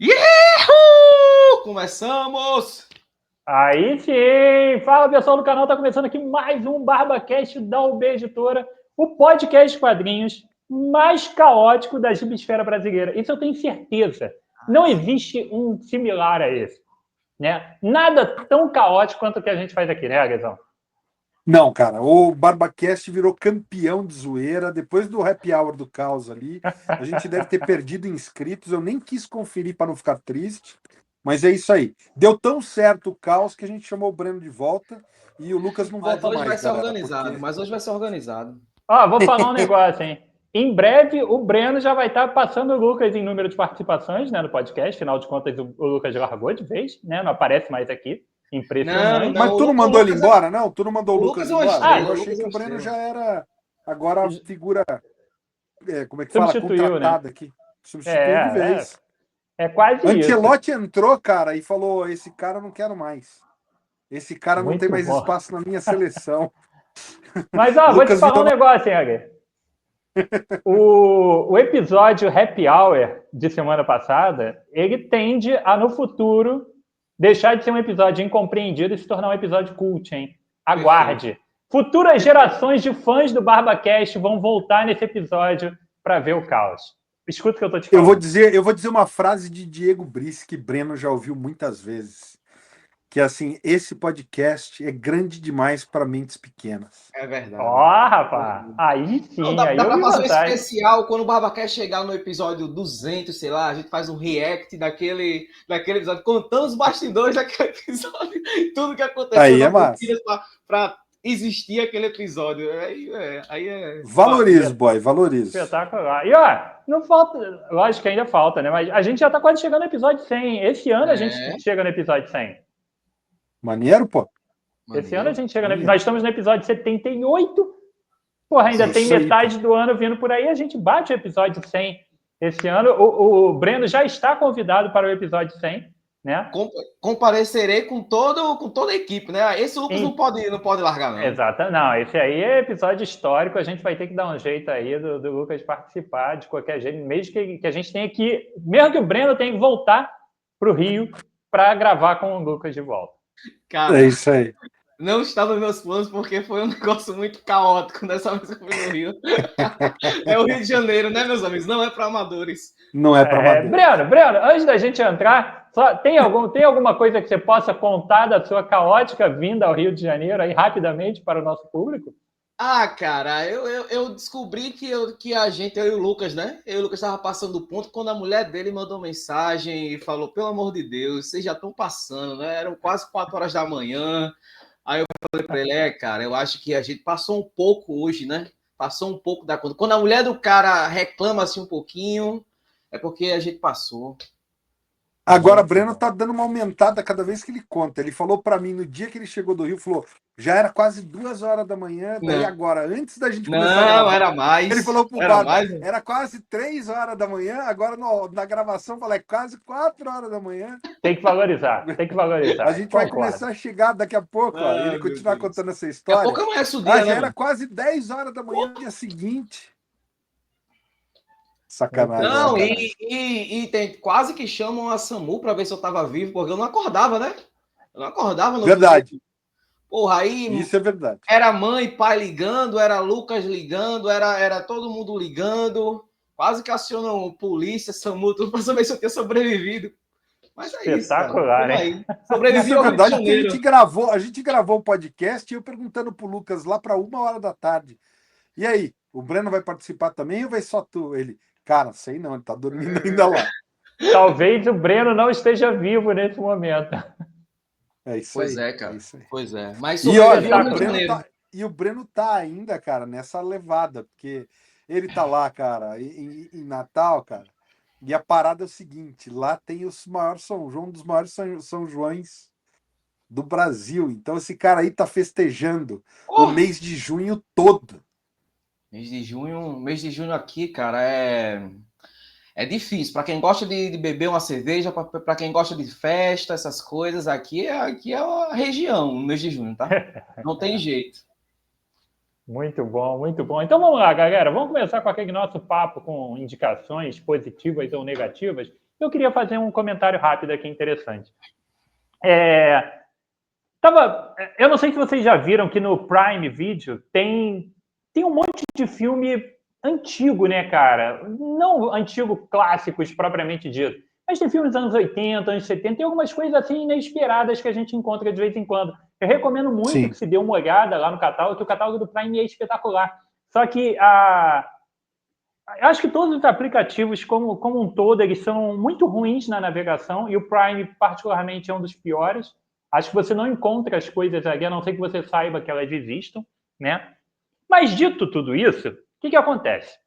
Yahoo! Começamos! Aí sim! Fala, pessoal do canal, tá começando aqui mais um BarbaCast da UB Editora, o podcast de quadrinhos mais caótico da gibisfera brasileira. Isso eu tenho certeza. Não existe um similar a esse, né? Nada tão caótico quanto o que a gente faz aqui, né, Aguezão? Não, cara, o BarbaCast virou campeão de zoeira. Depois do happy hour do caos ali, a gente deve ter perdido inscritos. Eu nem quis conferir para não ficar triste, mas é isso aí. Deu tão certo o caos que a gente chamou o Breno de volta e o Lucas não volta mais. Mas hoje vai ser galera, organizado. porque... Mas hoje vai ser organizado. Ó, vou falar um negócio, hein? Em breve, o Breno já vai estar passando o Lucas em número de participações, né, no podcast. Afinal de contas, o Lucas largou de vez, né? Não aparece mais aqui. Impressionante. Mas tu não mandou ele embora, não? Tu não mandou o Lucas embora? Eu achei que o Breno já era agora a figura, como é que fala? Contratada, né? Aqui. Substituiu de vez. É quase Ancelotti entrou, cara, e falou, esse cara eu não quero mais. Esse cara não tem mais espaço na minha seleção. Mas, ó, vou te falar um negócio, hein, Agui? O episódio Happy Hour de semana passada, ele tende a, no futuro, deixar de ser um episódio incompreendido e se tornar um episódio cult, hein? Aguarde. Perfeito. Futuras gerações de fãs do BarbaCast vão voltar nesse episódio para ver o caos. Escuta o que eu tô te falando. Eu vou dizer uma frase de Diego Brice que Breno já ouviu muitas vezes. Que assim, esse podcast é grande demais para mentes pequenas. É verdade. Ó, rapaz, aí sim. Não, dá aí pra fazer um especial quando o BarbaCast chegar no episódio 200, sei lá, a gente faz um react daquele episódio, contando os bastidores daquele episódio, tudo que aconteceu. Aí é massa. Pra existir aquele episódio. Aí é... Valorizo, boy, valorizo. Espetacular. E, ó, não falta... Lógico que ainda falta, né? Mas a gente já tá quase chegando no episódio 100. Esse ano a gente chega no episódio 100. Maneiro, pô. Esse ano a gente chega no... Nós estamos no episódio 78. Porra, ainda tem metade do ano vindo por aí. A gente bate o episódio 100 esse ano. O Breno já está convidado para o episódio 100, né? Comparecerei com toda a equipe, né? Esse Lucas não pode largar, não. Exato. Não, esse aí é episódio histórico. A gente vai ter que dar um jeito aí do Lucas participar de qualquer jeito. Mesmo que a gente tenha que... Mesmo que o Breno tenha que voltar para o Rio para gravar com o Lucas de volta. Cara, é isso aí. Não estava nos meus planos porque foi um negócio muito caótico nessa vez que eu fui no Rio. É o Rio de Janeiro, né, meus amigos? Não é para amadores. Não é para amadores. Breno, antes da gente entrar, tem alguma coisa que você possa contar da sua caótica vinda ao Rio de Janeiro aí rapidamente para o nosso público? Ah, cara, eu descobri que a gente, eu e o Lucas, né? Eu e o Lucas estava passando o ponto quando a mulher dele mandou mensagem e falou, pelo amor de Deus, vocês já estão passando, né? Eram quase 4 horas da manhã. Aí eu falei para ele, cara, eu acho que a gente passou um pouco hoje, né? Passou um pouco da conta. Quando a mulher do cara reclama assim um pouquinho, é porque a gente passou. Agora, Breno tá dando uma aumentada cada vez que ele conta. Ele falou para mim no dia que ele chegou do Rio, falou, já era quase 2 horas da manhã, daí agora, antes da gente começar a gravar. Não, era mais. Ele falou pro Bada, era quase 3 horas da manhã, agora na gravação fala, é quase 4 horas da manhã. Tem que valorizar. A gente vai começar a chegar daqui a pouco, ó, ele continuar contando essa história. Daqui a pouco amanhece o dia, já era quase 10 horas da manhã no dia seguinte. Sacanagem. Não, sacanagem. E tem quase que chamam a SAMU para ver se eu tava vivo, porque eu não acordava, né? Eu não acordava. No verdade. Porra, aí... Isso é verdade. Era mãe e pai ligando, era Lucas ligando, era todo mundo ligando. Quase que acionam polícia, SAMU, tudo para saber se eu tinha sobrevivido. Mas é espetacular, isso, cara. Sobrevivi. Isso é verdade, porque a gente gravou um podcast e eu perguntando pro Lucas lá para 1h da tarde. E aí, o Breno vai participar também ou vai só tu? Ele... Cara, sei não, ele tá dormindo ainda lá. Talvez o Breno não esteja vivo nesse momento. É isso pois aí. É, cara. É isso aí. Pois é. Mas e olha, o Breno tá ainda, cara, nessa levada, porque ele tá lá, cara, em Natal, cara, e a parada é o seguinte, lá tem os maiores São João, um dos maiores São Joões do Brasil. Então esse cara aí tá festejando o mês de junho todo. Mês de junho aqui, cara, é difícil. Para quem gosta de beber uma cerveja, para quem gosta de festa, essas coisas, aqui é a região, no mês de junho, tá? Não tem jeito. Muito bom, muito bom. Então vamos lá, galera. Vamos começar com aquele nosso papo com indicações positivas ou negativas. eu queria fazer um comentário rápido aqui interessante. Eu não sei se vocês já viram que no Prime Video tem um monte de filme antigo, né, cara? Não antigo clássicos propriamente dito, mas tem filmes dos anos 80, anos 70, tem algumas coisas assim inesperadas que a gente encontra de vez em quando. Eu recomendo muito que se dê uma olhada lá no catálogo, que o catálogo do Prime é espetacular. Só que eu acho que todos os aplicativos, como um todo, eles são muito ruins na navegação, e o Prime, particularmente, é um dos piores. Acho que você não encontra as coisas ali, a não ser que você saiba que elas existam, né? Mas, dito tudo isso, o que acontece?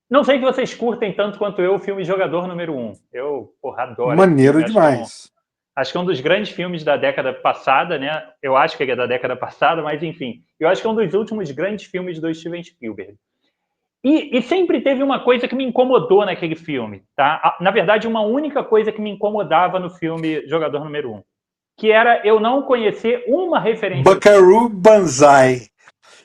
Não sei que vocês curtem tanto quanto eu o filme Jogador Número 1. Eu, adoro. Maneiro demais. Acho que é um dos grandes filmes da década passada, né? Eu acho que ele é da década passada, mas enfim. Eu acho que é um dos últimos grandes filmes do Steven Spielberg. E sempre teve uma coisa que me incomodou naquele filme, tá? Na verdade, uma única coisa que me incomodava no filme Jogador Número 1, que era eu não conhecer uma referência. Buckaroo Banzai.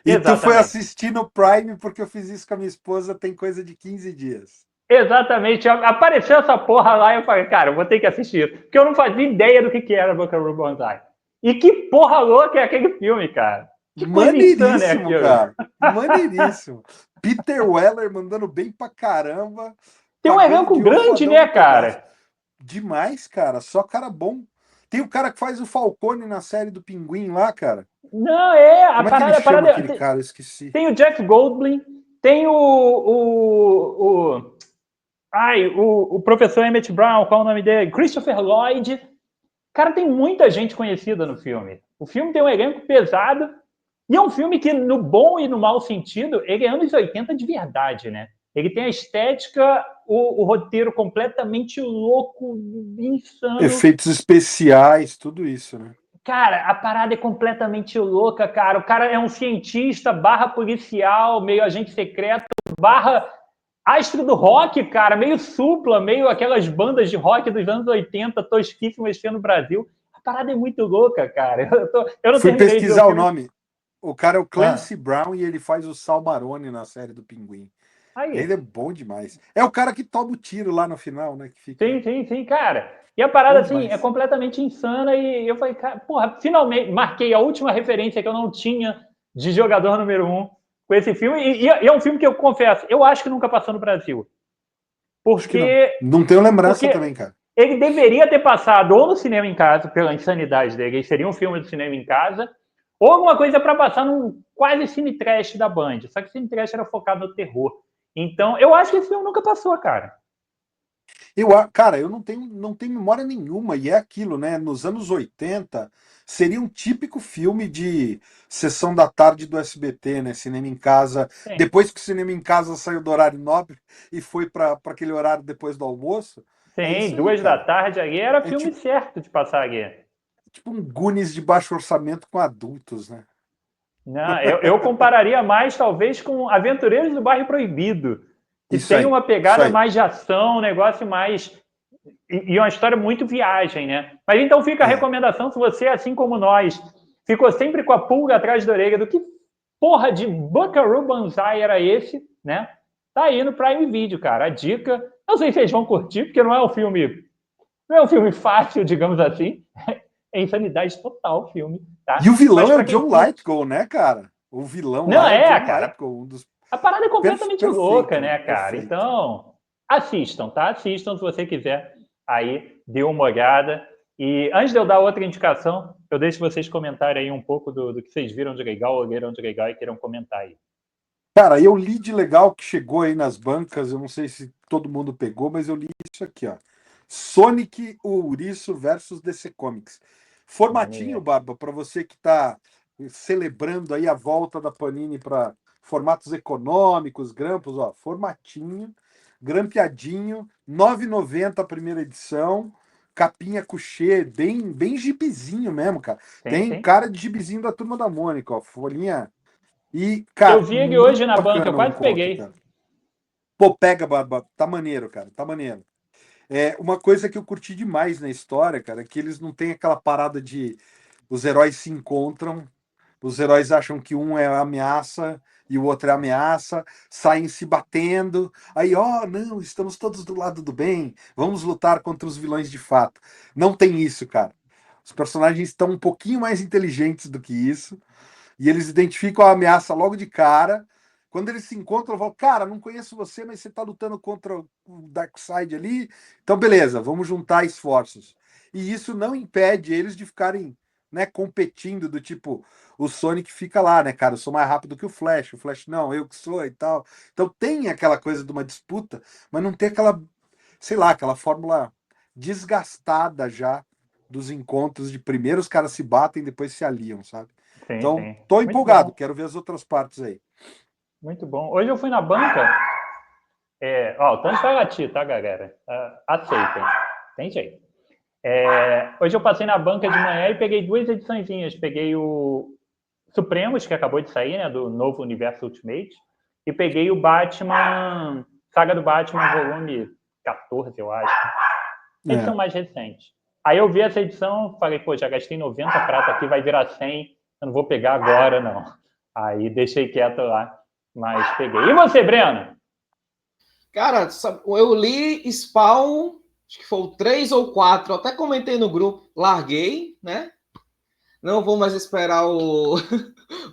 E Exatamente. tu foi assistir no Prime porque eu fiz isso com a minha esposa tem coisa de 15 dias. Exatamente. Apareceu essa porra lá e eu falei, cara, eu vou ter que assistir. Porque eu não fazia ideia do que era Buckaroo Banzai. E que porra louca é aquele filme, cara. Que maneiríssimo, cara. Maneiríssimo. Peter Weller mandando bem pra caramba. Tem um elenco grande, né, cara? Demais, cara. Só cara bom. Tem o cara que faz o Falcone na série do Pinguim lá, cara. Não, Como é que ele chama aquele cara? Eu esqueci. Tem o Jeff Goldblum, tem o professor Emmett Brown, qual é o nome dele? Christopher Lloyd. Cara, tem muita gente conhecida no filme. O filme tem um elenco pesado e é um filme que, no bom e no mau sentido, ele é anos 80 de verdade, né? Ele tem a estética, o roteiro completamente louco, insano. Efeitos especiais, tudo isso, né? Cara, a parada é completamente louca, cara. O cara é um cientista, policial, meio agente secreto, astro do rock, cara, meio Supla, meio aquelas bandas de rock dos anos 80, tosquíssimas no Brasil. A parada é muito louca, cara. Eu não Fui pesquisar o nome. O cara é o Clancy Brown e ele faz o Sal Maroni na série do Pinguim. Aí. Ele é bom demais. É o cara que toma o tiro lá no final, né? Que fica... Sim, cara. E a parada, assim, é completamente insana e eu falei, cara, porra, finalmente marquei a última referência que eu não tinha de Jogador Número 1 com esse filme. E é um filme que eu confesso, eu acho que nunca passou no Brasil. Porque... Não tenho lembrança também, cara. Ele deveria ter passado ou no cinema em casa, pela insanidade dele, seria um filme do cinema em casa, ou alguma coisa para passar num quase cine trash da Band. Só que o cine trash era focado no terror. Então, eu acho que esse filme nunca passou, cara. Cara, eu não tenho memória nenhuma, e é aquilo, né? Nos anos 80, seria um típico filme de sessão da tarde do SBT, né? Cinema em casa. Sim. Depois que o cinema em casa saiu do horário nobre e foi para aquele horário depois do almoço. Sim, 2 da tarde ali era filme certo de passar ali. Tipo um Goonies de baixo orçamento com adultos, né? Não, eu compararia mais, talvez, com Aventureiros do Bairro Proibido, que tem uma pegada mais de ação, um negócio mais... E uma história muito viagem, né? Mas então fica a recomendação, se você, assim como nós, ficou sempre com a pulga atrás da orelha do que porra de Buckaroo Banzai era esse, né? Tá aí no Prime Video, cara. A dica, não sei se vocês vão curtir, porque não é um filme fácil, digamos assim. É insanidade total o filme, tá? E o vilão é o John Lithgow, né, cara? O vilão não é o John Lithgow, A parada é completamente louca, né, cara? Perfeito. Então, assistam, tá? Assistam se você quiser. Aí, dê uma olhada. E antes de eu dar outra indicação, eu deixo vocês comentarem aí um pouco do que vocês viram de legal, ou leram de legal e queiram comentar aí. Cara, eu li de legal que chegou aí nas bancas, eu não sei se todo mundo pegou, mas eu li isso aqui, ó. Sonic, o Ouriço versus DC Comics. Formatinho, Barba, para você que está celebrando aí a volta da Panini para formatos econômicos, grampos, ó, formatinho, grampeadinho, R$ 9,90 a primeira edição, capinha couchê, bem gibizinho mesmo, cara. Tem cara de gibizinho da Turma da Mônica, ó, folhinha. E, cara, eu vi ele hoje na banca, eu quase peguei. Cara. Pô, pega, Barba, tá maneiro, cara, tá maneiro. Uma coisa que eu curti demais na história, cara, é que eles não têm aquela parada de os heróis se encontram, os heróis acham que um é a ameaça e o outro é a ameaça, saem se batendo, aí, não, estamos todos do lado do bem, vamos lutar contra os vilões de fato. Não tem isso, cara. Os personagens estão um pouquinho mais inteligentes do que isso, e eles identificam a ameaça logo de cara. Quando eles se encontram, eu falo, cara, não conheço você, mas você tá lutando contra o Darkseid ali, então beleza, vamos juntar esforços. E isso não impede eles de ficarem, né, competindo, do tipo, o Sonic fica lá, né, cara, eu sou mais rápido que o Flash não, eu que sou e tal. Então tem aquela coisa de uma disputa, mas não tem aquela, sei lá, aquela fórmula desgastada já dos encontros de primeiro os caras se batem, depois se aliam, sabe? Sim, Então, sim. tô Muito empolgado, bom. quero ver as outras partes aí. Muito bom. Hoje eu fui na banca. O Thanos vai latir, tá, galera? Aceitem. Tem jeito. Hoje eu passei na banca de manhã e peguei 2 ediçõezinhas. Peguei o Supremos, que acabou de sair, né, do novo Universo Ultimate, e peguei o Batman, Saga do Batman, volume 14, eu acho. Edição mais recente. Aí eu vi essa edição, falei, pô, já gastei 90 prata aqui, vai virar 100, eu não vou pegar agora, não. Aí deixei quieto lá, mas peguei. E você, Breno? Cara, eu li Spawn, acho que foi o 3 ou 4, até comentei no grupo, larguei, né? Não vou mais esperar o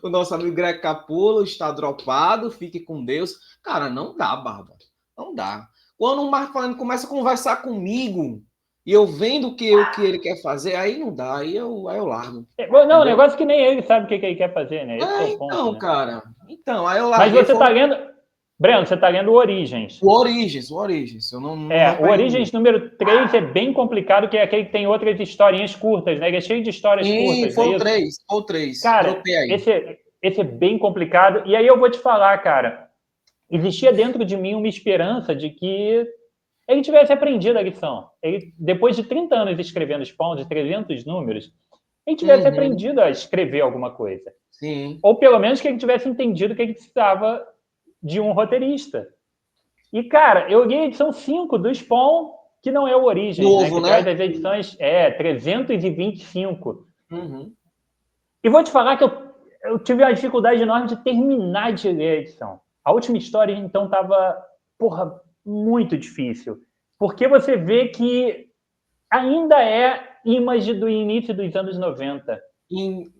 nosso amigo Greg Capullo, está dropado, fique com Deus. Cara, não dá, Barba. Não dá. Quando o Marco Falando começa a conversar comigo e eu vendo o que ele quer fazer, aí não dá, aí eu largo. Não, o negócio é que nem ele sabe o que ele quer fazer, né? Esse é o ponto, então, né? cara. Então, aí eu larguei. Mas você tá lendo... Breno, você tá lendo o Origens. O Origens. Eu não O Origens número 3 é bem complicado, que é aquele que tem outras historinhas curtas, né? Ele é cheio de histórias curtas. Foi o 3. Cara, esse é bem complicado. E aí eu vou te falar, cara, existia dentro de mim uma esperança de que ele tivesse aprendido a lição. Ele, depois de 30 anos escrevendo Spawn, de 300 números, ele tivesse aprendido a escrever alguma coisa. Sim. Ou pelo menos que ele tivesse entendido que ele precisava de um roteirista. E, cara, eu li a edição 5 do Spawn, que não é o Origins, Novo, né? Que traz as edições 325. E vou te falar que eu tive uma dificuldade enorme de terminar de ler a edição. A última história, então, estava, muito difícil. Porque você vê que ainda é imagem do início dos anos 90.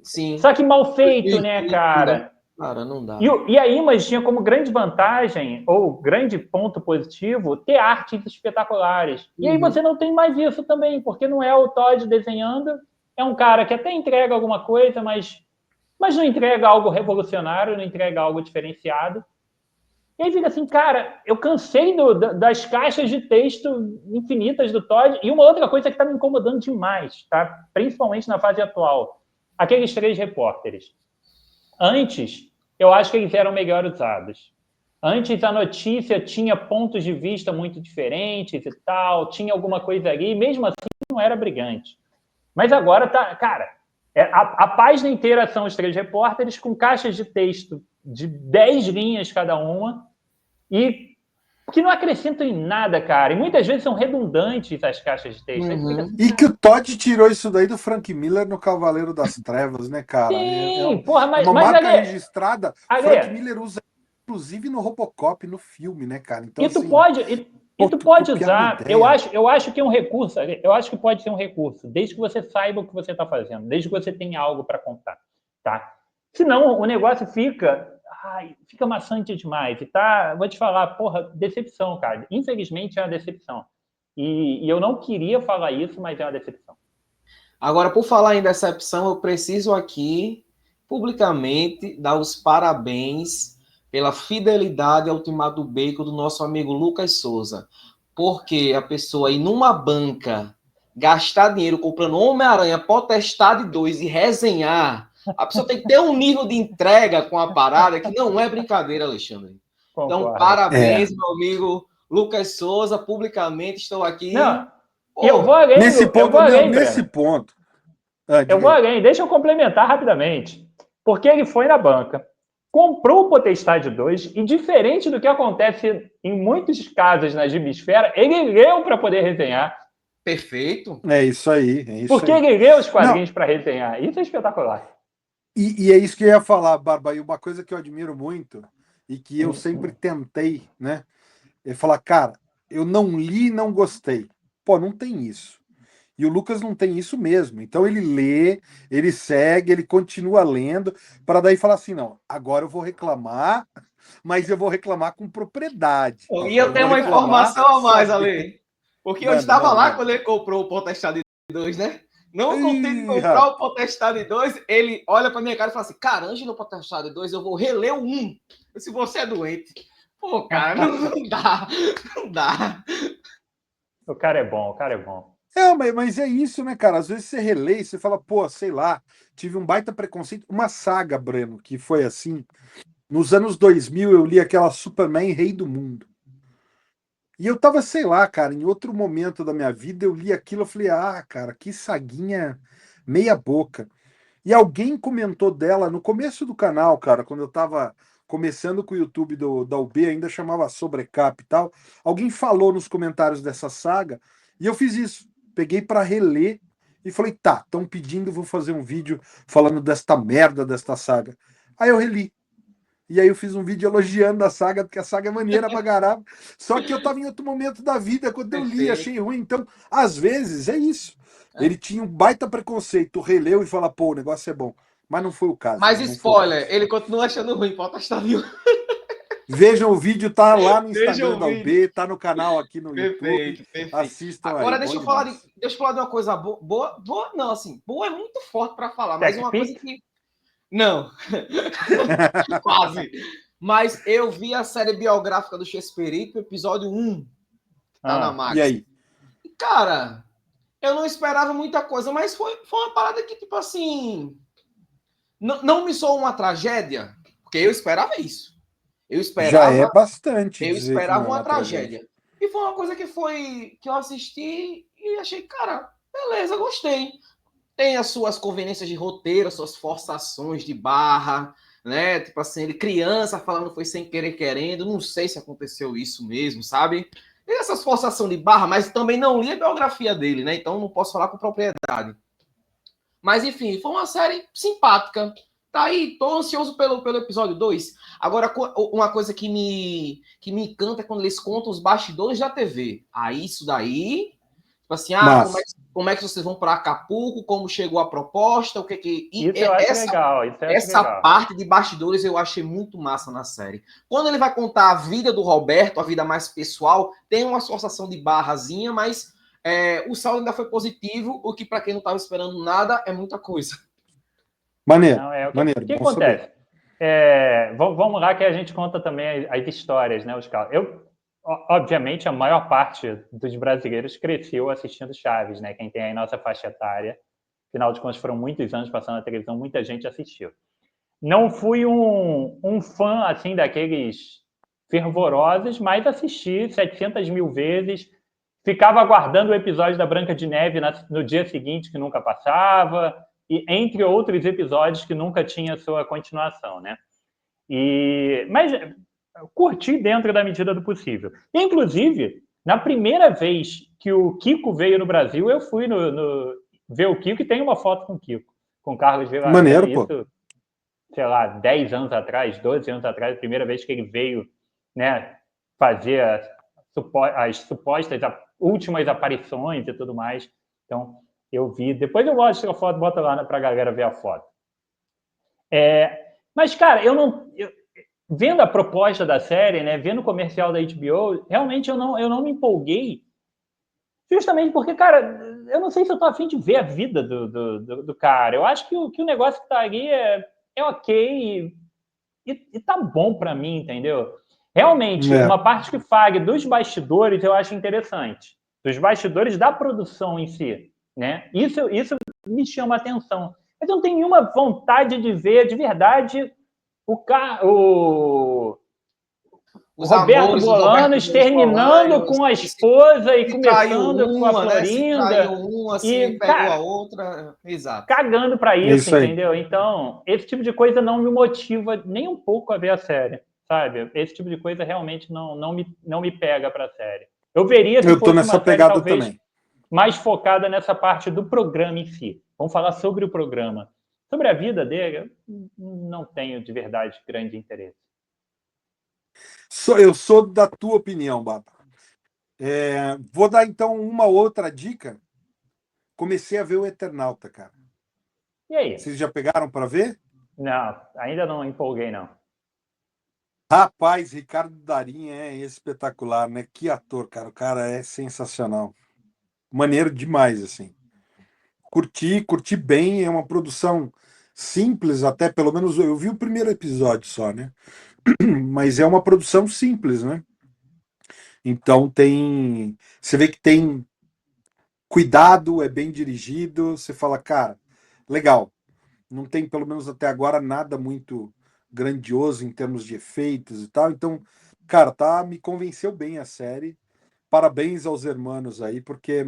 Sim. Só que mal feito, né, cara? Cara, não dá. E a Image tinha como grande vantagem, ou grande ponto positivo, ter artes espetaculares. E aí você não tem mais isso também, porque não é o Todd desenhando, é um cara que até entrega alguma coisa, mas não entrega algo revolucionário, não entrega algo diferenciado. E aí fica assim, cara, eu cansei das caixas de texto infinitas do Todd. E uma outra coisa que está me incomodando demais, tá? Principalmente na fase atual, aqueles 3 repórteres. Antes, eu acho que eles eram melhor usados. Antes, a notícia tinha pontos de vista muito diferentes e tal, tinha alguma coisa ali, e mesmo assim não era brilhante. Mas agora tá, cara, a página inteira são os 3 repórteres com caixas de texto de 10 linhas cada uma, e que não acrescentam em nada, cara. E muitas vezes são redundantes as caixas de texto. Assim, e que o Todd tirou isso daí do Frank Miller no Cavaleiro das Trevas, né, cara? Sim, mas uma marca registrada. Frank Miller usa, inclusive, no Robocop, no filme, né, cara? Então, tu pode usar. Eu acho que é um recurso. Eu acho que pode ser um recurso, desde que você saiba o que você está fazendo, desde que você tenha algo para contar, tá? Senão o negócio fica maçante demais. E vou te falar, decepção, cara. Infelizmente é uma decepção. E eu não queria falar isso, mas é uma decepção. Agora, por falar em decepção, eu preciso aqui, publicamente, dar os parabéns pela fidelidade ao Ultimato do Bacon do nosso amigo Lucas Souza. Porque a pessoa ir numa banca, gastar dinheiro comprando Homem-Aranha Potestade 2 e resenhar, a pessoa tem que ter um nível de entrega com a parada que não é brincadeira, Alexandre. Concordo. Então, parabéns, meu amigo Lucas Souza, publicamente estou aqui. Não, eu vou além. Nesse ponto. Eu vou além, deixa eu complementar rapidamente. Porque ele foi na banca, comprou o Potestade 2 e, diferente do que acontece em muitos casos na Gibisfera, ele leu para poder resenhar. Perfeito. É isso aí. Porque ele leu os quadrinhos para resenhar. Isso é espetacular. E é isso que eu ia falar, Barba. E uma coisa que eu admiro muito e que eu sempre tentei, né? É falar, cara, eu não li e não gostei. Pô, não tem isso. E o Lucas não tem isso mesmo. Então ele lê, ele segue, ele continua lendo, para daí falar assim: não, agora eu vou reclamar, mas eu vou reclamar com propriedade. E eu Eu tenho vou uma reclamar informação a mais, sabendo. Ale. Porque eu Manda, estava manda, lá manda. quando ele comprou o Potestade 2, né? Não contente de Ih, comprar o Potestade 2, ele olha pra minha cara e fala assim: Carângelo, Potestade 2, eu vou reler o 1. Se você é doente. Pô, cara, não dá. Não dá. O cara é bom, o cara é bom. mas é isso, né, cara? Às vezes você relê e você fala, pô, sei lá, tive um baita preconceito. Uma saga, Breno, que foi assim. Nos anos 2000 eu li aquela Superman Rei do Mundo. E eu tava, sei lá, cara, em outro momento da minha vida eu li aquilo, eu falei, ah, cara, que saguinha meia boca. E alguém comentou dela no começo do canal, cara, quando eu tava começando com o YouTube da UB, ainda chamava Sobrecap e tal. Alguém falou nos comentários dessa saga e eu fiz isso. Peguei pra reler e falei, tá, estão pedindo, vou fazer um vídeo falando desta merda desta saga. Aí eu reli. E aí eu fiz um vídeo elogiando a saga, porque a saga é maneira pra caramba. Só que eu tava em outro momento da vida quando eu li, Perfeito. achei ruim. Então, às vezes, é isso. É. Ele tinha um baita preconceito, releu e fala, pô, o negócio é bom. Mas não foi o caso, Mas né? Não foi o spoiler, caso. ele continua achando ruim Potestade 1. Vejam o vídeo, tá lá no Veja Instagram o da vídeo. UB, tá no canal aqui no YouTube. Perfeito, perfeito. Assistam aí, Agora bom deixa demais. eu falar de uma coisa boa. Boa, não, assim, boa é muito forte para falar, mas uma coisa TechPix? que. Não, quase. Mas eu vi a série biográfica do Chespirito, episódio 1, tá na Ah, E Max. aí? E, cara, eu não esperava muita coisa, mas foi uma parada que, tipo assim. Não me soou uma tragédia, porque eu esperava isso. Eu Já é esperava bastante Eu dizer que não esperava é uma uma tragédia. tragédia. E foi uma coisa que eu assisti e achei, cara, beleza, gostei. Tem as suas conveniências de roteiro, as suas forçações de barra, né? Tipo assim, ele criança falando foi sem querer querendo, não sei se aconteceu isso mesmo, sabe? E essas forçações de barra, mas também não li a biografia dele, né? Então não posso falar com propriedade. Mas, enfim, foi uma série simpática. Tá aí, tô ansioso pelo episódio 2. Agora, uma coisa que me encanta é quando eles contam os bastidores da TV. Aí, isso daí, tipo assim, Mas, como é que vocês vão para Acapulco, como chegou a proposta, o que que... isso eu acho legal, isso eu acho Essa legal. parte de bastidores eu achei muito massa na série. Quando ele vai contar a vida do Roberto, a vida mais pessoal, tem uma associação de barrazinha, mas o saldo ainda foi positivo, o que para quem não estava esperando nada é muita coisa. maneiro, Não, o maneiro, que bom saber. acontece? Vamos lá que a gente conta também as histórias, né? Os casos. Obviamente, a maior parte dos brasileiros cresceu assistindo Chaves, né? Quem tem aí nossa faixa etária. Afinal de contas, foram muitos anos passando na televisão, muita gente assistiu. Não fui um fã, assim, daqueles fervorosos, mas assisti 700 mil vezes. Ficava aguardando o episódio da Branca de Neve no dia seguinte, que nunca passava, e entre outros episódios que nunca tinha sua continuação, né? Mas curti dentro da medida do possível. E, inclusive, na primeira vez que o Kiko veio no Brasil, eu fui ver o Kiko e tem uma foto com o Kiko, com Carlos Villarena. Maneiro, pô. Isso, sei lá, 10 anos atrás, 12 anos atrás, a primeira vez que ele veio, né, fazer as supostas últimas aparições e tudo mais. Então, eu vi. Depois eu mostro a foto, bota lá para a galera ver a foto. Mas, cara, vendo a proposta da série, né, vendo o comercial da HBO, realmente eu não me empolguei, justamente porque, cara, eu não sei se eu tô afim de ver a vida do cara. Eu acho que o negócio que tá ali é ok e tá bom para mim, entendeu? Realmente, É. uma parte que fale dos bastidores eu acho interessante. Dos bastidores da produção em si, né? Isso me chama a atenção. Mas eu não tenho nenhuma vontade de ver, de verdade, o Os Roberto amores do Roberto Bolanos Juros terminando Bolanhos, com a esposa e se traiu começando com a uma, né? Se traiu Florinda uma, se e, pegou a cara, outra. Exato. cagando para É isso, isso aí. entendeu? Então, esse tipo de coisa não me motiva nem um pouco a ver a série, sabe? Esse tipo de coisa realmente não me pega para a série. Eu veria se Eu tô fosse nessa uma série pegada talvez também. mais focada nessa parte do programa em si. Vamos falar sobre o programa, Sobre a vida dele, eu não tenho de verdade grande interesse. Eu sou da tua opinião, Baba. Vou dar então uma outra dica. Comecei a ver o Eternauta, cara. E aí? Vocês já pegaram para ver? Não, ainda não empolguei, não. Rapaz, Ricardo Darín é espetacular, né? Que ator, cara. O cara é sensacional. Maneiro demais, assim. Curti bem. É uma produção simples, até pelo menos eu vi o primeiro episódio só, né? Mas é uma produção simples, né? Então tem. Você vê que tem cuidado, é bem dirigido. Você fala, cara, legal. Não tem, pelo menos até agora, nada muito grandioso em termos de efeitos e tal. Então, cara, me convenceu bem a série. Parabéns aos hermanos aí, porque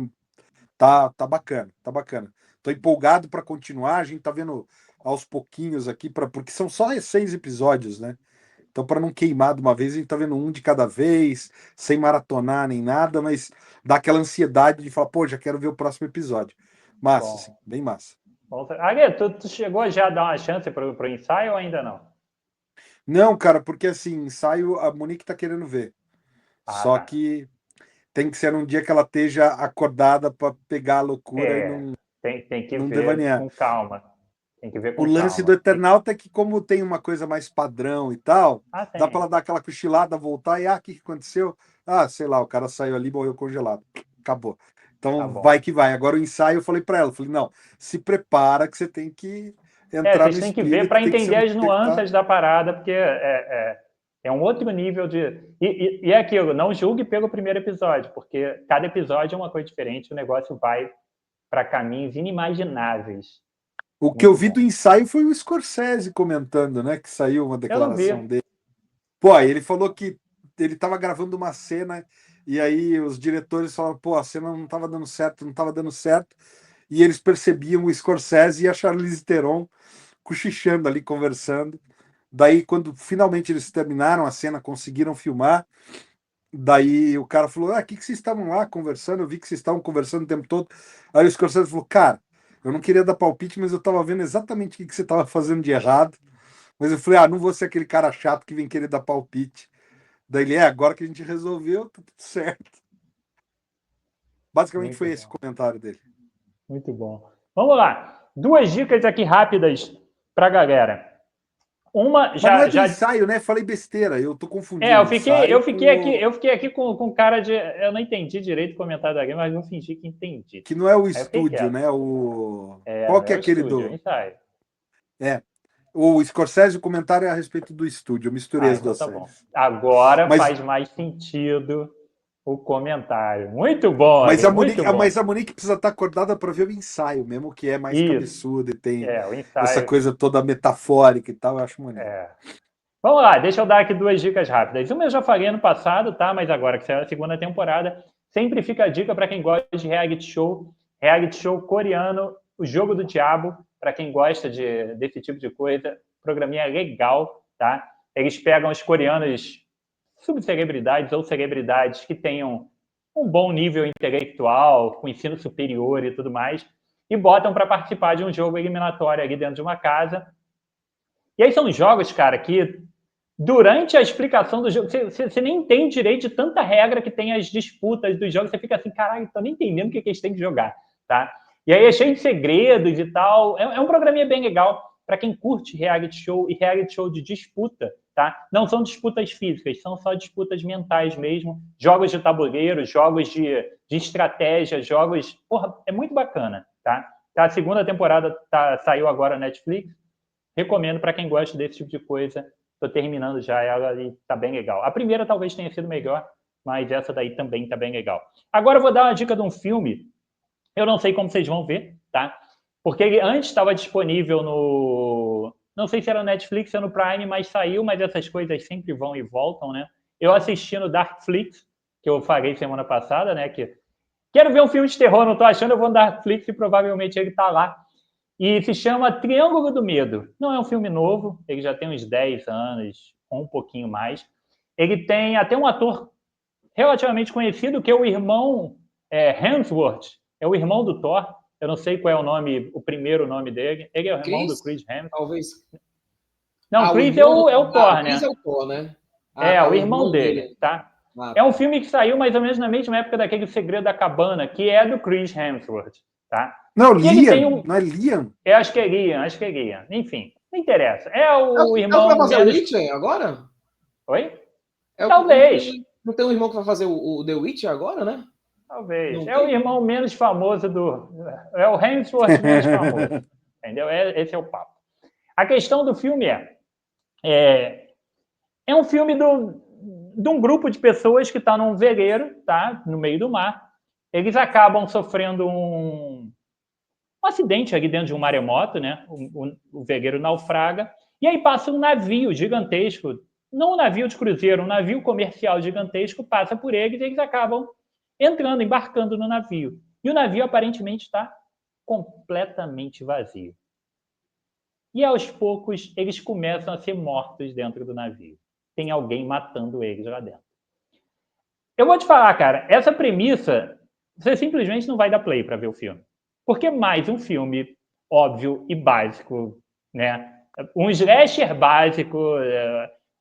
tá bacana, tá bacana. Tô empolgado para continuar. A gente tá vendo aos pouquinhos aqui, porque são só 6 episódios, né? Então, para não queimar de uma vez, a gente tá vendo um de cada vez, sem maratonar nem nada, mas dá aquela ansiedade de falar, pô, já quero ver o próximo episódio. Massa, assim, bem massa. Agui, tu chegou já a dar uma chance pro ensaio ou ainda não? Não, cara, porque assim, ensaio, a Monique tá querendo ver. Só Tá. que tem que ser num dia que ela esteja acordada para pegar a loucura e Tem que não ver devanear. com calma. Tem que ver O com lance do calma. Eternauta é que, como tem uma coisa mais padrão e tal, dá para Tem. ela dar aquela cochilada, voltar e, o que aconteceu? Sei lá, o cara saiu ali, morreu congelado. Acabou. Então, Tá bom. vai que vai. Agora o ensaio, eu falei para ela, não, se prepara que você tem que entrar no Vocês têm que ver espírito, para tem que entender ser as nuances da parada, porque é um outro nível de... E é aquilo, não julgue pelo primeiro episódio, porque cada episódio é uma coisa diferente, o negócio vai para caminhos inimagináveis. O que eu Muito vi bom. do ensaio foi o Scorsese comentando, né? Que saiu uma Eu não declaração vi. dele. Pô, ele falou que ele estava gravando uma cena e aí os diretores falaram, pô, a cena não estava dando certo, não estava dando certo. E eles percebiam o Scorsese e a Charlize Theron cochichando ali, conversando. Daí, quando finalmente eles terminaram a cena, conseguiram filmar, daí o cara falou, o que vocês estavam lá conversando? Eu vi que vocês estavam conversando o tempo todo. Aí o Scorsese falou, cara, eu não queria dar palpite, mas eu estava vendo exatamente o que você estava fazendo de errado. Mas eu falei, não vou ser aquele cara chato que vem querer dar palpite. Daí ele, agora que a gente resolveu, tá tudo certo. Basicamente Muito foi bom. esse o comentário dele. Muito bom. Vamos lá. 2 dicas aqui rápidas para a galera. Uma Mas não é do ensaio, né? Falei besteira, eu tô confundindo. eu fiquei aqui com cara de... Eu não entendi direito o comentário da game, mas eu fingi que entendi. Que não é o Aí eu fiquei estúdio, quieto. né? Qual Não que é é o aquele estúdio, é o ensaio. O Scorsese, o comentário é a respeito do estúdio. Eu misturei as Então duas tá bom. séries. Agora Mas, faz mais sentido o comentário. Muito bom, mas, Agui, a muito Monique, bom. mas a Monique precisa estar acordada para ver o ensaio, mesmo que é mais Isso. cabeçudo e tem O essa ensaio. coisa toda metafórica e tal. Eu acho maneiro. Vamos lá, deixa eu dar aqui 2 dicas rápidas. Uma eu já falei ano passado, tá? Mas agora que saiu a segunda temporada, sempre fica a dica para quem gosta de reality show coreano, O Jogo do Diabo, para quem gosta desse tipo de coisa. Programinha legal, tá? Eles pegam os coreanos subcelebridades ou celebridades que tenham um bom nível intelectual, com ensino superior e tudo mais, e botam para participar de um jogo eliminatório ali dentro de uma casa. E aí são jogos, cara, que durante a explicação do jogo, você nem entende direito de tanta regra que tem as disputas dos jogos, você fica assim, caralho, tô nem entendendo o que eles têm que jogar, tá? E aí é cheio de segredos e tal. É um programinha bem legal para quem curte reality show e reality show de disputa, tá? Não são disputas físicas, são só disputas mentais mesmo, jogos de tabuleiro, jogos de estratégia, jogos... Porra, é muito bacana, tá? A segunda temporada saiu agora na Netflix, recomendo para quem gosta desse tipo de coisa. Estou terminando já ela e tá bem legal. A primeira talvez tenha sido melhor, mas essa daí também tá bem legal. Agora eu vou dar uma dica de um filme. Eu não sei como vocês vão ver, tá? Porque ele antes estava disponível no... Não sei se era no Netflix ou no Prime, mas saiu, mas essas coisas sempre vão e voltam, né? Eu assisti no Darkflix, que eu falei semana passada, né? Que quero ver um filme de terror, não tô achando, eu vou no Darkflix e provavelmente ele tá lá. E se chama Triângulo do Medo. Não é um filme novo, ele já tem uns 10 anos, ou um pouquinho mais. Ele tem até um ator relativamente conhecido, que é o irmão Hemsworth, é o irmão do Thor. Eu não sei qual é o nome, o primeiro nome dele. Ele é o irmão do Chris Hemsworth. Talvez. Não, o Chris é o Thor, né? Chris é o Thor, né? O irmão dele, tá? É um filme que saiu mais ou menos na mesma época daquele Segredo da Cabana, que é do Chris Hemsworth, tá? Não, Liam, não é Liam? Acho que é Liam. Enfim, não interessa. É o irmão... Vai fazer o Witcher agora? Oi? Talvez. Não tem um irmão que vai fazer o The Witcher agora, né? Talvez. O irmão menos famoso do... É o Hemsworth menos famoso. Entendeu? Esse é o papo. A questão do filme é um filme de um grupo de pessoas que está num veleiro, tá? No meio do mar. Eles acabam sofrendo um acidente ali dentro de um maremoto, né? O veleiro naufraga. E aí passa um navio gigantesco, não um navio de cruzeiro, um navio comercial gigantesco, passa por eles e eles acabam embarcando no navio. E o navio aparentemente está completamente vazio. E aos poucos eles começam a ser mortos dentro do navio. Tem alguém matando eles lá dentro. Eu vou te falar, cara, essa premissa, você simplesmente não vai dar play para ver o filme. Porque mais um filme óbvio e básico, né? Um slasher básico,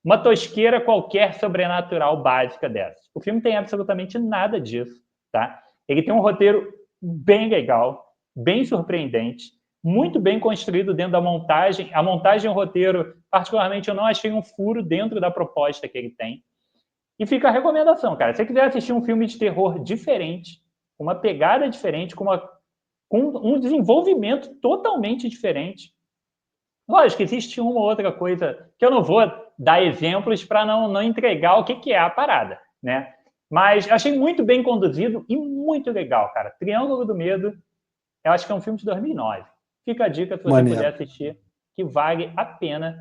uma tosqueira qualquer sobrenatural básica dessa. O filme tem absolutamente nada disso, tá? Ele tem um roteiro bem legal, bem surpreendente, muito bem construído dentro da montagem. A montagem e o roteiro, particularmente, eu não achei um furo dentro da proposta que ele tem. E fica a recomendação, cara. Se você quiser assistir um filme de terror diferente, com uma pegada diferente, com um desenvolvimento totalmente diferente. Lógico, existe uma ou outra coisa que eu não vou dar exemplos para não entregar o que é a parada, né? Mas achei muito bem conduzido e muito legal, cara. Triângulo do Medo, eu acho que é um filme de 2009. Fica a dica se você puder assistir, que vale a pena.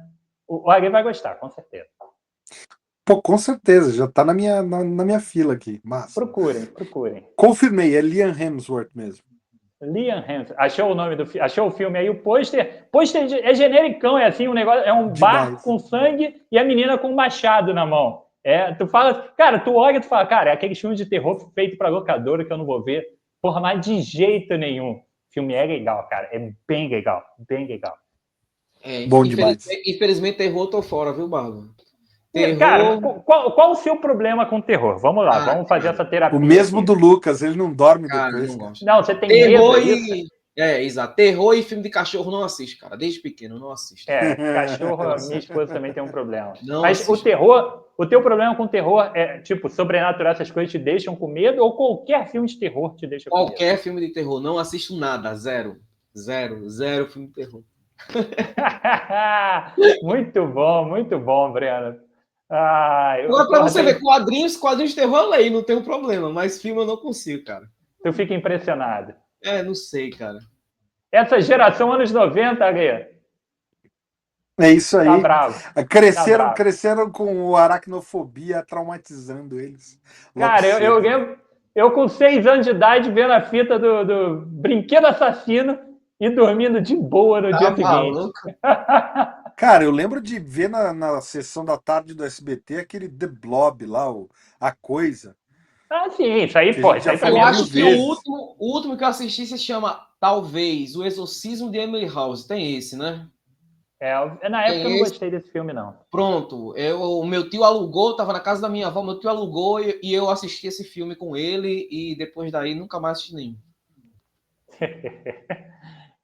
O Ari vai gostar, com certeza. Pô, com certeza, já tá na minha fila aqui. Massa. Procurem. Confirmei, é Liam Hemsworth mesmo. Liam Hemsworth. Achou o nome do filme? Achou o filme aí? O pôster é genericão, é assim, um negócio, é um barco com sangue e a menina com um machado na mão. Tu fala, cara, tu olha e tu fala, cara, é aquele filme de terror feito pra locadora que eu não vou ver. Porra, mas de jeito nenhum. O filme é legal, cara. É bem legal, bem legal. Bom demais. Infelizmente, terror, tô fora, viu, Barba? Terror... Cara, qual o seu problema com terror? Vamos lá, vamos fazer essa terapia. O mesmo aqui. Do Lucas, ele não dorme depois. Não, você tem terror medo. Exato. Terror e filme de cachorro não assiste, cara. Desde pequeno não assisto. Cachorro, minha esposa também tem um problema. Não Mas assisto. o teu problema com terror é, tipo, sobrenatural, essas coisas te deixam com medo ou qualquer filme de terror te deixa com medo? Qualquer filme de terror. Não assisto nada. Zero filme de terror. Muito bom, Breno. Agora, pra você ver, quadrinhos de terror eu leio, não tenho problema, mas filme eu não consigo, cara. Tu fica impressionado. Não sei, cara. Essa geração anos 90, Gui. É isso aí. Tá bravo. Cresceram com o aracnofobia traumatizando eles. Cara, eu lembro, eu com 6 anos de idade vendo a fita do Brinquedo Assassino e dormindo de boa no dia seguinte. Cara, eu lembro de ver na sessão da tarde do SBT aquele The Blob lá, A Coisa. Sim, isso aí, pô. Eu acho que o último que eu assisti se chama, talvez, O Exorcismo de Emily House. Tem esse, né? Na época eu não gostei desse filme, não. Pronto. O meu tio alugou, tava na casa da minha avó, meu tio alugou e eu assisti esse filme com ele e depois daí nunca mais assisti nenhum.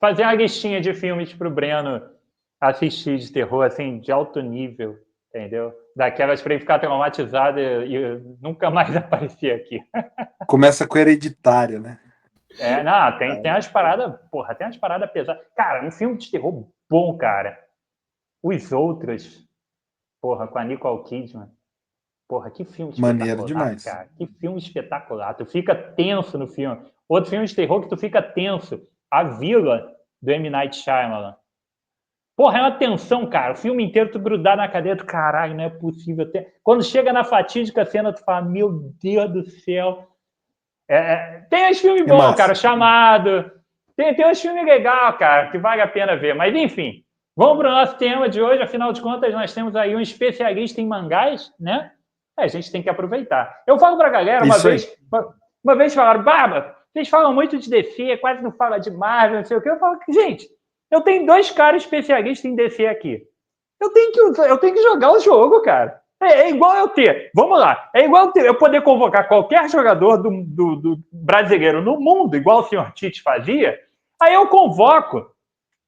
Fazer uma listinha de filmes pro Breno assistir de terror, assim, de alto nível, entendeu? Daquelas para ele ficar traumatizado e nunca mais aparecer aqui. Começa com Hereditário, né? Tem umas paradas, porra, tem umas paradas pesadas. Cara, um filme de terror bom, cara. Os Outros, porra, com a Nicole Kidman. Porra, que filme espetacular, maneiro demais, cara. Que filme espetacular. Tu fica tenso no filme. Outro filme de terror que tu fica tenso. A Vila, do M. Night Shyamalan. Porra, é uma tensão, cara. O filme inteiro tu grudar na cadeira, tu, caralho, não é possível. Quando chega na fatídica cena, tu fala, meu Deus do céu. Tem uns filmes bons, cara, Chamado. Tem uns filmes legais, cara, que vale a pena ver. Mas, enfim, vamos para o nosso tema de hoje. Afinal de contas, nós temos aí um especialista em mangás, né? A gente tem que aproveitar. Eu falo para a galera, uma vez falaram, Barba, Vocês falam muito de DC, quase não fala de Marvel, não sei o que. Eu falo que, gente, eu tenho 2 caras especialistas em DC aqui. Eu tenho que jogar o jogo, cara. É igual eu ter. Vamos lá. É igual eu poder convocar qualquer jogador do brasileiro no mundo, igual o senhor Tite fazia. Aí eu convoco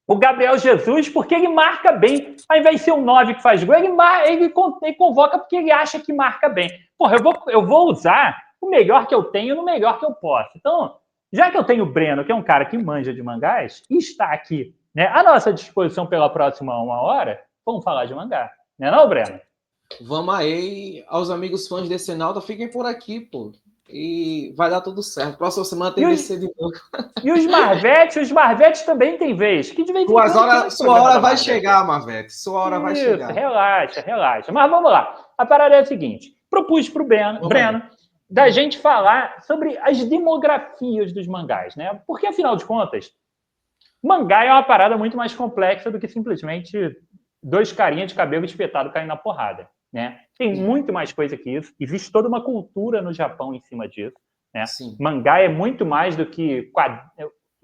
o Gabriel Jesus porque ele marca bem. Ao invés de ser um 9 que faz gol, ele convoca porque ele acha que marca bem. Porra, eu vou usar o melhor que eu tenho no melhor que eu posso. Então, já que eu tenho o Breno, que é um cara que manja de mangás, e está aqui, né, à nossa disposição pela próxima 1 hora, vamos falar de mangá. Não é não, Breno? Vamos aí, aos amigos fãs de Senalta, fiquem por aqui, pô. E vai dar tudo certo. Próxima semana tem DC de novo. E os Marvetes também tem vez. Que de vez em quando sua hora vai chegar, Marvete. Sua hora vai chegar. Relaxa. Mas vamos lá. A parada é a seguinte. Propus para o Breno da gente falar sobre as demografias dos mangás, né? Porque, afinal de contas, mangá é uma parada muito mais complexa do que simplesmente 2 carinhas de cabelo espetado caindo na porrada, né? Tem muito mais coisa que isso. Existe toda uma cultura no Japão em cima disso, né? Mangá é muito mais do que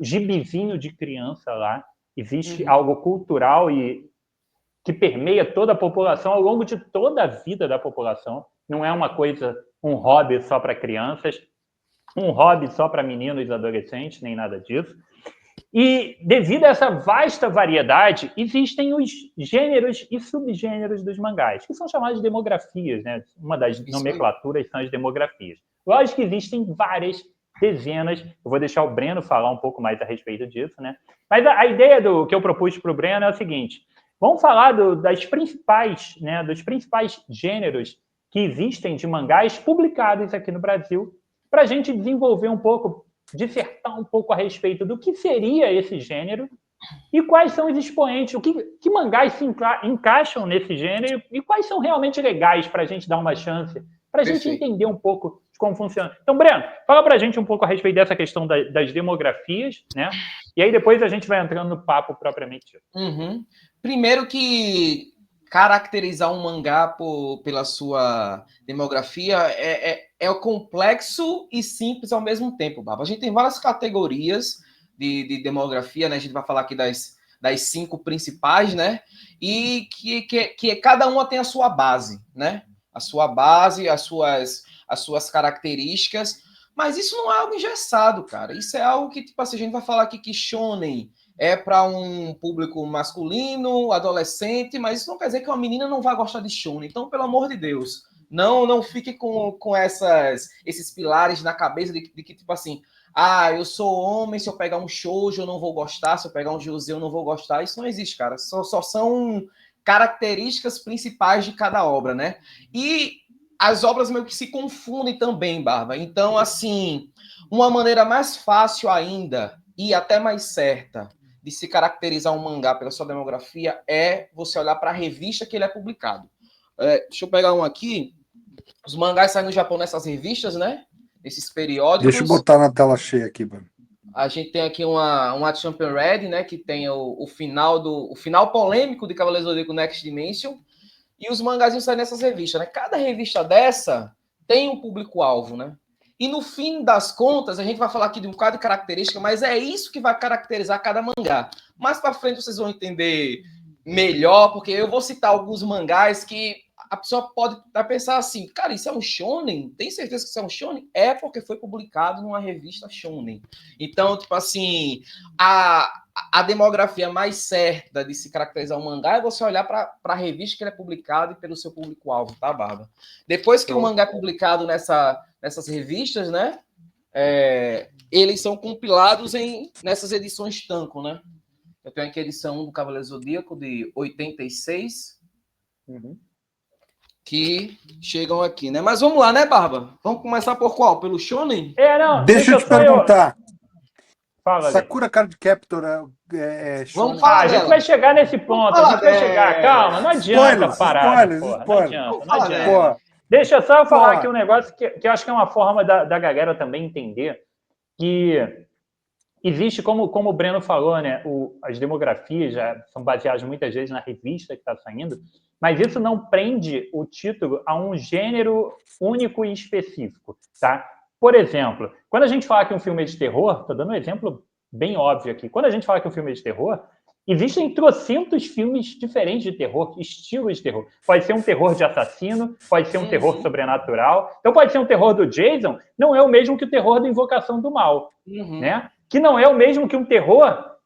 gibizinho de criança lá. Existe algo cultural e que permeia toda a população ao longo de toda a vida da população. Não é uma coisa, um hobby só para crianças, um hobby só para meninos e adolescentes, nem nada disso. E, devido a essa vasta variedade, existem os gêneros e subgêneros dos mangás, que são chamados de demografias, né? Uma das nomenclaturas são as demografias. Lógico que existem várias dezenas, eu vou deixar o Breno falar um pouco mais a respeito disso, né? Mas a ideia que eu propus para o Breno é o seguinte: vamos falar dos principais gêneros que existem de mangás publicados aqui no Brasil, para a gente desenvolver um pouco, dissertar um pouco a respeito do que seria esse gênero e quais são os expoentes, que mangás se encaixam nesse gênero e quais são realmente legais para a gente dar uma chance, para a gente entender um pouco de como funciona. Então, Breno, fala para a gente um pouco a respeito dessa questão das demografias, né? E aí depois a gente vai entrando no papo propriamente dito. Primeiro que caracterizar um mangá pela sua demografia é complexo e simples ao mesmo tempo, Baba. A gente tem várias categorias de demografia, né? A gente vai falar aqui das 5 principais, né? E que cada uma tem a sua base, né? A sua base, as suas características, mas isso não é algo engessado, cara. Isso é algo que, tipo assim, a gente vai falar aqui que shonen é para um público masculino, adolescente, mas isso não quer dizer que uma menina não vai gostar de shonen. Então, pelo amor de Deus, não fique com esses pilares na cabeça de que, tipo assim, eu sou homem, se eu pegar um shoujo eu não vou gostar, se eu pegar um josei eu não vou gostar. Isso não existe, cara. Só são características principais de cada obra, né? E as obras meio que se confundem também, Barba. Então, assim, uma maneira mais fácil ainda e até mais certa de se caracterizar um mangá pela sua demografia é você olhar para a revista que ele é publicado. Deixa eu pegar um aqui. Os mangás saem no Japão nessas revistas, né? Esses periódicos. Deixa eu botar na tela cheia aqui, mano. A gente tem aqui uma Champion Red, né? Que tem o final polêmico de Cavaleiros do Zodíaco Next Dimension. E os mangazinhos saem nessas revistas, né? Cada revista dessa tem um público-alvo, né? E no fim das contas, a gente vai falar aqui de um bocado de característica, mas é isso que vai caracterizar cada mangá. Mais para frente vocês vão entender melhor, porque eu vou citar alguns mangás que a pessoa pode pensar assim, cara, isso é um shonen? Tem certeza que isso é um shonen? É porque foi publicado numa revista shonen. Então, tipo assim, a demografia mais certa de se caracterizar um mangá é você olhar para a revista que ele é publicado e pelo seu público-alvo, tá, Barba? Depois que o mangá é publicado nessas revistas, né? Eles são compilados nessas edições Tanko, né? Eu tenho aqui a edição do Cavaleiro Zodíaco de 86. Que chegam aqui, né? Mas vamos lá, né, Barba? Vamos começar por qual? Pelo shonen? Não. Deixa eu te perguntar. Fala, Sakura Card Captor Vamos shonen? falar a gente vai chegar nesse ponto. A gente vai chegar. Calma, não adianta parar. Não adianta. Deixa eu só falar aqui um negócio que eu acho que é uma forma da galera também entender que existe, como o Breno falou, né? As demografias já são baseadas muitas vezes na revista que está saindo, mas isso não prende o título a um gênero único e específico, tá? Por exemplo, quando a gente fala que um filme é de terror, estou dando um exemplo bem óbvio aqui. Quando a gente fala que um filme é de terror, existem trocentos filmes diferentes de terror, estilos de terror. Pode ser um terror de assassino, pode ser um terror sobrenatural. Então pode ser um terror do Jason, não é o mesmo que o terror da Invocação do Mal, né? Que não é o mesmo que um terror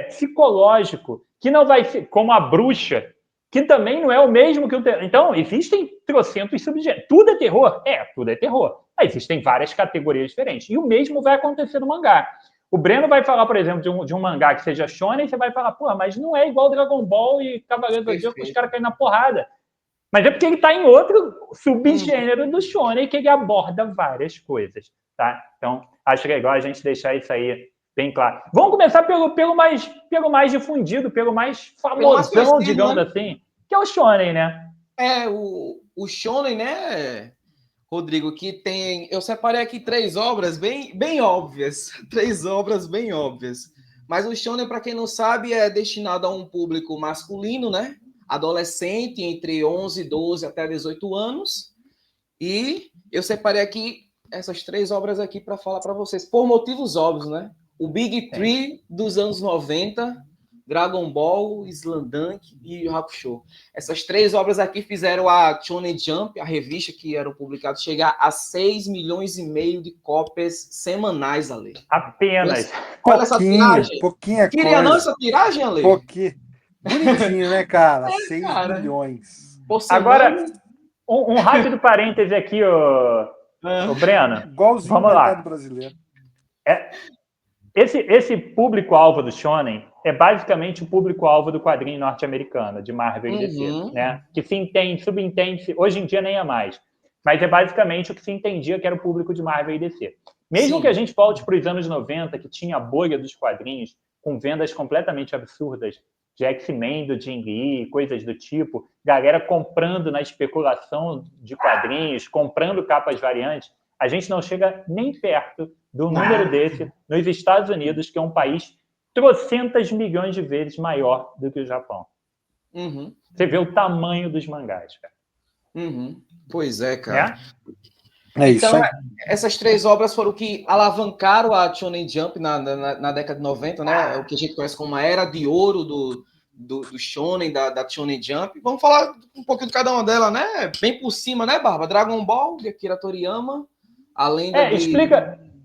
psicológico, que não vai ser como a Bruxa, que também não é o mesmo que um terror. Então, existem trocentos subgêneros. Tudo é terror? Tudo é terror. Existem várias categorias diferentes. E o mesmo vai acontecer no mangá. O Breno vai falar, por exemplo, de um mangá que seja shonen, e você vai falar, pô, mas não é igual Dragon Ball e Cavaleiros do Zodíaco, os caras caem na porrada. Mas é porque ele está em outro subgênero do shonen, que ele aborda várias coisas, tá? Então, acho que é igual a gente deixar isso aí bem claro. Vamos começar pelo mais difundido, pelo mais famosão, digamos assim, que é o shonen, né? O shonen, né, Rodrigo, que tem... Eu separei aqui 3 obras bem óbvias. 3 obras bem óbvias. Mas o shonen, para quem não sabe, é destinado a um público masculino, né? Adolescente, entre 11, 12 até 18 anos. E eu separei aqui essas 3 obras aqui para falar para vocês, por motivos óbvios, né? O Big Three dos anos 90, Dragon Ball, Slandunk e Yu Hakusho. Essas 3 obras aqui fizeram a Shonen Jump, a revista que era publicada, chegar a 6 milhões e meio de cópias semanais, Ale. Apenas. Olha essa tiragem. Pouquinha Queria coisa. não essa tiragem, Ale? Pouquinho. Bonitinho, né, cara? 6 milhões. Agora, um rápido parêntese aqui, o Breno. Igualzinho Vamos o lá. mercado brasileiro. Esse público-alvo do shonen é basicamente o público-alvo do quadrinho norte-americano, de Marvel e DC, né? Que se entende, subentende, hoje em dia nem é mais, mas é basicamente o que se entendia que era o público de Marvel e DC. Mesmo que a gente volte para os anos 90, que tinha a bolha dos quadrinhos, com vendas completamente absurdas, de X-Men, do Jim Lee, coisas do tipo, galera comprando na especulação de quadrinhos, comprando capas variantes, a gente não chega nem perto do número desse nos Estados Unidos, que é um país trocentas milhões de vezes maior do que o Japão. Você vê o tamanho dos mangás, cara. Pois é, cara. É isso então, aí. Essas 3 obras foram o que alavancaram a Shonen Jump na década de 90, né? O que a gente conhece como a era de ouro do Shonen, da Shonen Jump. Vamos falar um pouquinho de cada uma delas, né? Bem por cima, né, Barba? Dragon Ball, de Akira Toriyama, além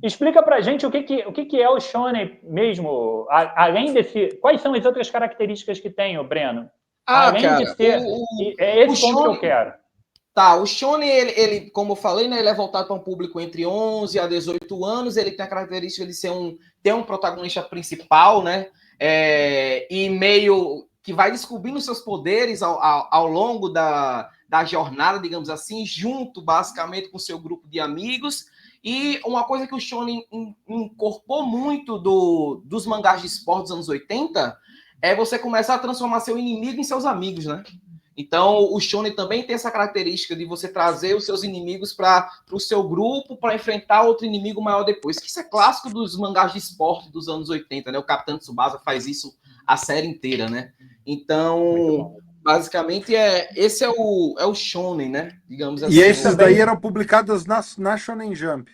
Explica pra gente o que é o shonen mesmo, além desse... Quais são as outras características que tem, o Breno? Além cara, de ser... é esse ponto que eu quero. Tá, o shonen, ele, como eu falei, né, ele é voltado para um público entre 11 a 18 anos, ele tem a característica de ser ter um protagonista principal, né, e meio que vai descobrindo seus poderes ao longo da jornada, digamos assim, junto, basicamente, com seu grupo de amigos. E uma coisa que o shonen incorporou muito dos mangás de esporte dos anos 80 é você começar a transformar seu inimigo em seus amigos, né? Então, o shonen também tem essa característica de você trazer os seus inimigos para o seu grupo para enfrentar outro inimigo maior depois. Isso é clássico dos mangás de esporte dos anos 80, né? O Capitão Tsubasa faz isso a série inteira, né? Então, basicamente, esse é o shonen, né? Digamos assim. E esses daí eram publicados na Shonen Jump.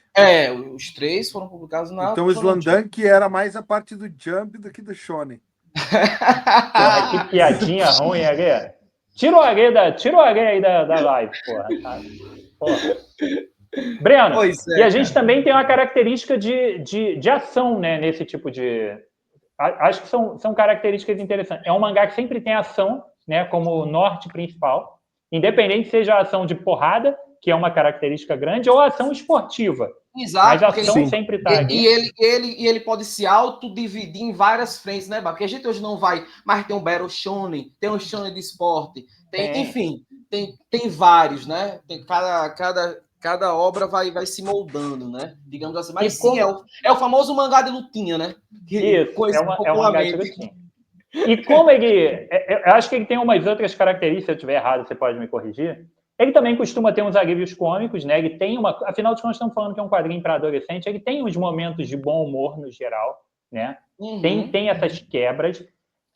Os 3 foram publicados na Então o Slandunk era mais a parte do Jump do que do Shonen. Que piadinha ruim, Ale. Tira o Ale aí da live, porra. Breno, e a gente também tem uma característica de ação, né, nesse tipo de... Acho que são características interessantes. É um mangá que sempre tem ação, né, como norte principal, independente seja a ação de porrada, que é uma característica grande, ou a ação esportiva. Exato. Mas a ação sempre está ali. E ele pode se autodividir em várias frentes, né, Porque a gente hoje não vai, mas tem um Battle Shonen, tem um Shonen de esporte, enfim, tem vários, né? Tem cada obra vai se moldando, né? Digamos assim. Mas sim, é o famoso mangá de lutinha, né? Isso, é um mangá de lutinha. E como ele... Eu acho que ele tem umas outras características, se eu estiver errado, você pode me corrigir. Ele também costuma ter uns alívios cômicos, né? Ele tem afinal de contas, estamos falando que é um quadrinho para adolescente, ele tem uns momentos de bom humor no geral, né? Tem essas quebras.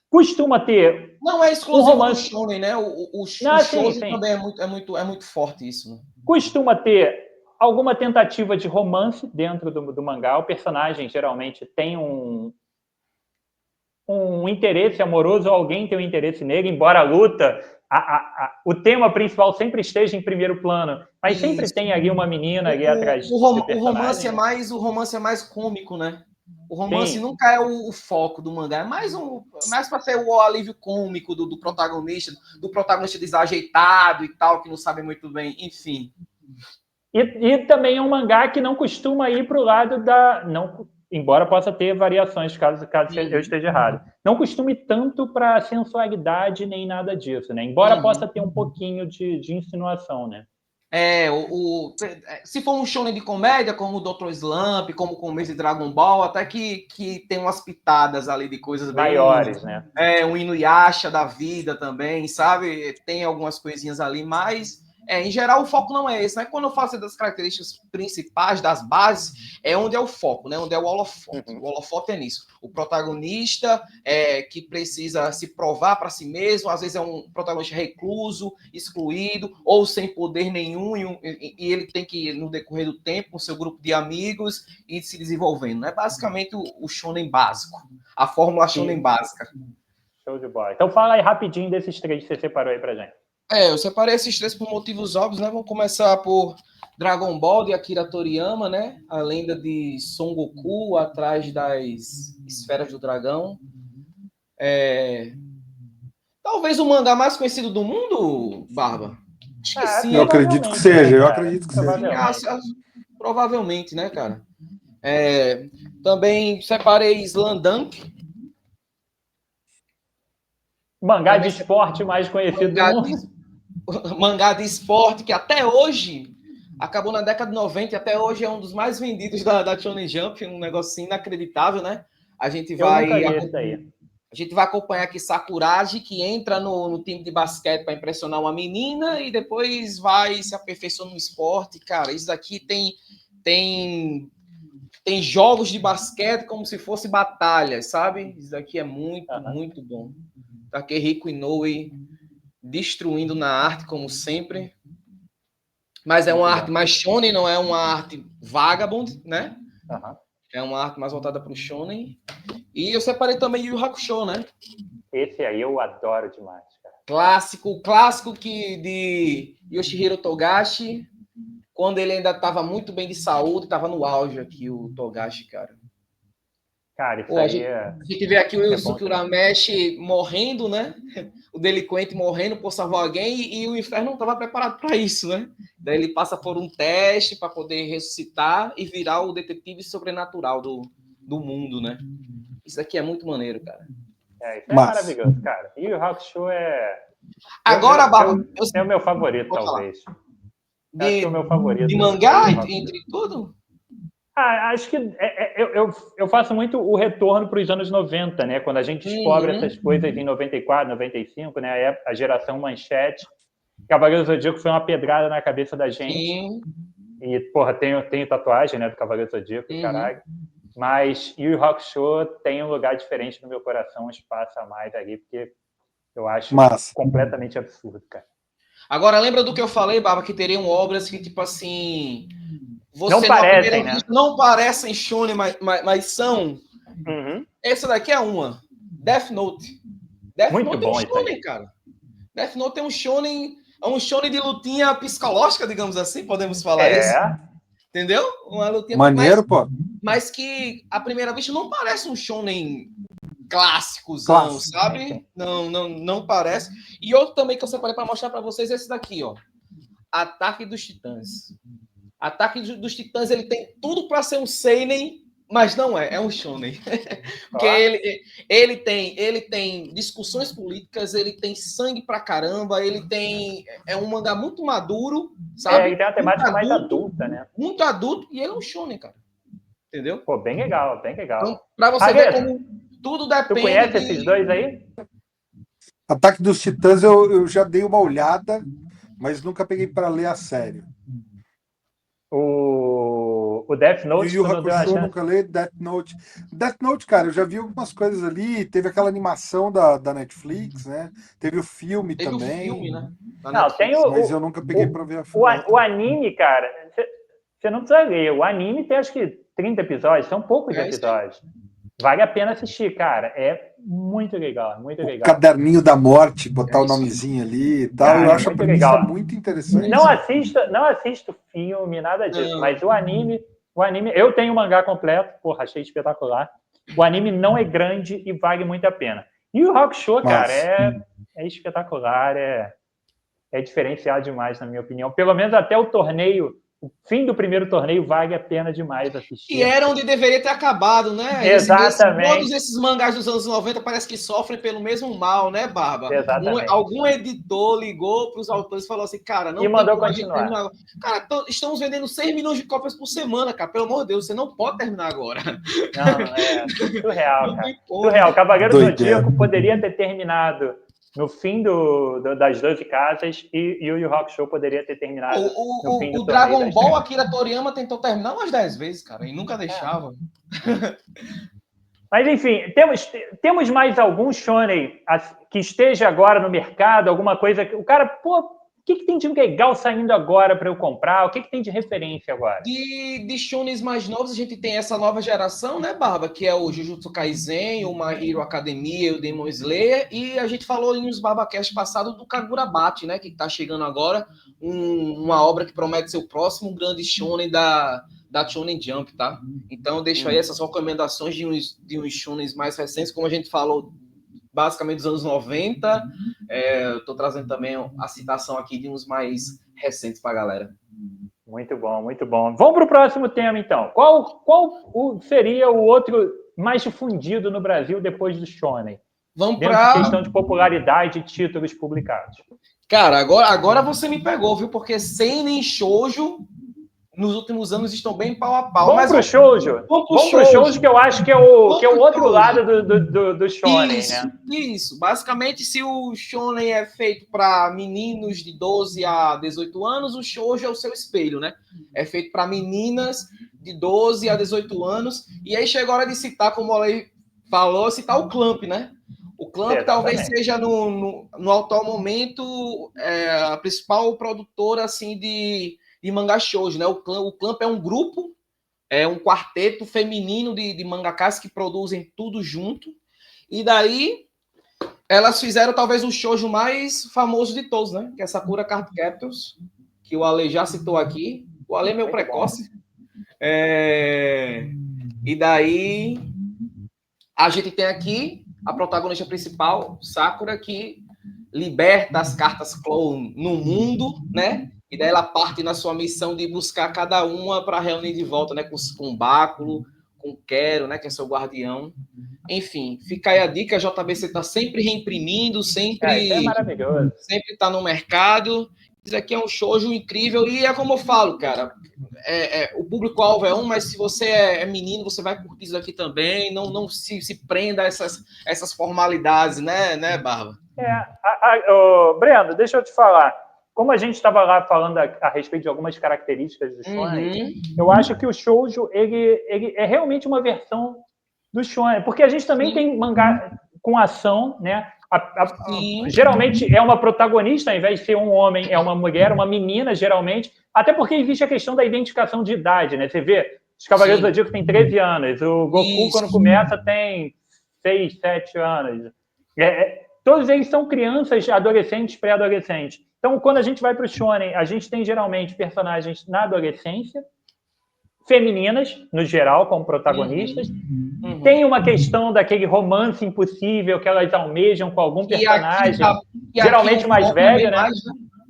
Costuma ter... Não é exclusivo do shonen, né? O shonen também é muito forte isso, né? Costuma ter alguma tentativa de romance dentro do mangá. O personagem geralmente tem um interesse amoroso, ou alguém tem um interesse nele, embora a luta, o tema principal sempre esteja em primeiro plano, mas sempre tem ali uma menina ali atrás do O romance personagem. o romance é mais cômico, né? O romance Sim. nunca é o foco do mangá, é mais para ser o alívio cômico do protagonista desajeitado e tal, que não sabe muito bem, enfim. E também é um mangá que não costuma ir para o lado não, embora possa ter variações, caso eu esteja errado. Não costuma ir tanto para sensualidade nem nada disso, né? Embora possa ter um pouquinho de insinuação, né? Se for um shonen de comédia, como o Dr. Slump, como o começo de Dragon Ball, até que tem umas pitadas ali de coisas bem... Maiores, né? Um Inuyasha da vida também, sabe? Tem algumas coisinhas ali, mas... em geral, o foco não é esse, né? Quando eu faço das características principais, das bases, é onde é o foco, né? Onde é o holofote. O holofote é nisso. O protagonista que precisa se provar para si mesmo, às vezes é um protagonista recluso, excluído, ou sem poder nenhum, e ele tem que, no decorrer do tempo, com seu grupo de amigos, ir se desenvolvendo. É basicamente o shonen básico. A fórmula shonen básica. Show de bola. Então fala aí rapidinho desses 3 que você separou aí pra gente. Eu separei esses 3 por motivos óbvios, né? Vamos começar por Dragon Ball de Akira Toriyama, né? A lenda de Son Goku atrás das esferas do dragão. Talvez o mangá mais conhecido do mundo, Barba? Acho que sim. Eu acredito que seja, eu acredito que seja. Provavelmente, né, cara? Também separei Slandunk. Mangá de esporte mais conhecido do mundo. Mangá de esporte que até hoje acabou na década de 90 e até hoje é um dos mais vendidos da Shonen Jump, um negócio inacreditável, né? A gente vai acompanhar aqui Sakuragi, que entra no time de basquete para impressionar uma menina e depois vai se aperfeiçoando no esporte. Cara, isso daqui tem jogos de basquete como se fosse batalhas, sabe? Isso daqui é muito, muito bom. Takehiko Inoue destruindo na arte, como sempre. Mas é uma arte mais shonen, não é uma arte vagabond, né? É uma arte mais voltada para o shonen. E eu separei também Yu Yu Hakusho, né? Esse aí eu adoro demais, cara. Clássico de Yoshihiro Togashi, quando ele ainda estava muito bem de saúde, estava no auge aqui, o Togashi, cara. Cara, isso aí a gente vê aqui o Yusuke Urameshi morrendo, né? O delinquente morrendo por salvar alguém e o inferno não estava preparado para isso, né? Daí ele passa por um teste para poder ressuscitar e virar o detetive sobrenatural do mundo, né? Isso aqui é muito maneiro, cara. Isso é maravilhoso, cara. E o Hakusho Agora, é o meu favorito, talvez. Acho que é o meu favorito. De mangá, entre tudo? Acho que eu faço muito o retorno para os anos 90, né? Quando a gente descobre essas coisas em 94, 95, né? A geração Manchete. Cavaleiro Zodíaco foi uma pedrada na cabeça da gente. Sim. E, porra, tenho tatuagem, né? Do Cavaleiro Zodíaco, caralho. Mas Yu Yu Hakusho tem um lugar diferente no meu coração, um espaço a mais ali, porque eu acho completamente absurdo, cara. Agora, lembra do que eu falei, Barba, que teriam obras que, tipo assim... não parecem, né? Não parecem shonen, mas são. Essa daqui é uma. Death Note. Muito bom, é um shonen, cara. Death Note é um shonen de lutinha psicológica, digamos assim, podemos falar isso. Entendeu? Uma lutinha maneiro, pô. Mas que, à primeira vista, não parece um shonen clássicozão, sabe? Não parece. E outro também que eu separei para mostrar para vocês é esse daqui, ó. Ataque dos Titãs. Ataque dos Titãs, ele tem tudo para ser um seinen, mas não é um shonen. Porque ele tem discussões políticas, ele tem sangue pra caramba, é um mangá muito maduro, sabe? Ele tem uma temática mais adulta, né? Muito adulto, e ele é um shonen, cara. Entendeu? Pô, bem legal, bem legal. Então, pra você ver como tudo depende... Tu conhece esses dois aí? Ataque dos Titãs eu já dei uma olhada, mas nunca peguei para ler a sério. O Death Note, Yu Yu Hakusho, nunca li. Death Note, cara, eu já vi algumas coisas ali. Teve aquela animação da Netflix, né? Teve o filme também. O filme, né? Não, tem mas eu nunca peguei para ver a o anime, cara. você não precisa ler. O anime tem, acho que, 30 episódios. São poucos episódios. Vale a pena assistir, cara. É muito legal, muito O legal. Caderninho da Morte, botar o nomezinho ali e tal. Cara, Eu acho a muito premissa legal. muito interessante. Não assista o filme, nada disso. Mas o anime... Eu tenho o mangá completo. Porra, achei espetacular. O anime não é grande e vale muito a pena. E o Hakusho, cara, é espetacular, é diferenciado demais, na minha opinião. Pelo menos até o torneio, o fim do primeiro torneio, vale a pena demais assistir. E era onde deveria ter acabado, né? Exatamente. Todos esses mangás dos anos 90 parece que sofrem pelo mesmo mal, né, Barba? Exatamente. Algum editor ligou para os autores e falou assim, cara, não e mandou continuar. Cara, estamos vendendo 6 milhões de cópias por semana, cara. Pelo amor de Deus, você não pode terminar agora. Não, é surreal, cara. Surreal. Cavaleiro do Zodíaco poderia ter terminado no fim das 12 casas e o Yu Hakusho poderia ter terminado no fim do o Dragon Ball, Akira Toriyama tentou terminar umas 10 vezes, cara, e nunca deixava. Mas, enfim, temos mais algum shonen que esteja agora no mercado, alguma coisa que o cara, pô, o que tem de legal saindo agora para eu comprar? O que tem de referência agora? De shonens mais novos, a gente tem essa nova geração, né, Barba? Que é o Jujutsu Kaisen, o My Hero Academia, o Demon Slayer. E a gente falou nos BarbaCast passados do Kagurabate, né? Que está chegando agora. Uma obra que promete ser o próximo grande shonen da Shonen Jump, tá? Então, eu deixo aí essas recomendações de uns shonens mais recentes, como a gente falou, basicamente dos anos 90. Eu estou trazendo também a citação aqui de uns mais recentes para a galera. Muito bom, muito bom. Vamos para o próximo tema, então. Qual seria o outro mais difundido no Brasil depois do shonen? Vamos para questão de popularidade e títulos publicados. Cara, agora você me pegou, viu? Porque seinen e shoujo nos últimos anos estão bem pau a pau. Vamos pro shoujo. Vamos pro shoujo, que eu acho que é o outro lado do shonen, isso, né? Isso. Basicamente, se o shonen é feito para meninos de 12 a 18 anos, o shoujo é o seu espelho, né? É feito para meninas de 12 a 18 anos. E aí chegou a hora de citar, como o Ale falou, citar o Clamp, né? O Clamp talvez seja, no atual momento, a principal produtora, assim, de mangá shoujo, né? O Clamp é um grupo, é um quarteto feminino de mangakás que produzem tudo junto. E daí, elas fizeram talvez o shoujo mais famoso de todos, né? Que é Sakura Card Captors, que o Ale já citou aqui. O Ale é meu precoce. E daí, a gente tem aqui a protagonista principal, Sakura, que liberta as cartas clone no mundo, né? E daí ela parte na sua missão de buscar cada uma para reunir de volta, né? Com o Báculo, com o Quero, né? Que é seu guardião. Enfim, fica aí a dica, a JBC está sempre reimprimindo, sempre... é maravilhoso. Sempre está no mercado. Isso aqui é um shoujo incrível. E é como eu falo, cara, o público-alvo é mas se você é menino, você vai curtir isso aqui também. Não se prenda a essas formalidades, né, Barba? Breno, deixa eu te falar. Como a gente estava lá falando a respeito de algumas características do shonen, eu acho que o shoujo ele é realmente uma versão do shonen, porque a gente também tem mangá com ação, né? Geralmente é uma protagonista, ao invés de ser um homem, é uma mulher, uma menina, geralmente, até porque existe a questão da identificação de idade, né? Você vê, os Cavaleiros do Zodíaco têm 13 anos, o Goku, quando começa, tem 6, 7 anos. Todos eles são crianças, adolescentes, pré-adolescentes. Então, quando a gente vai para o shonen, a gente tem geralmente personagens na adolescência, femininas, no geral, como protagonistas. Tem uma questão daquele romance impossível que elas almejam com algum personagem, geralmente mais velho, né?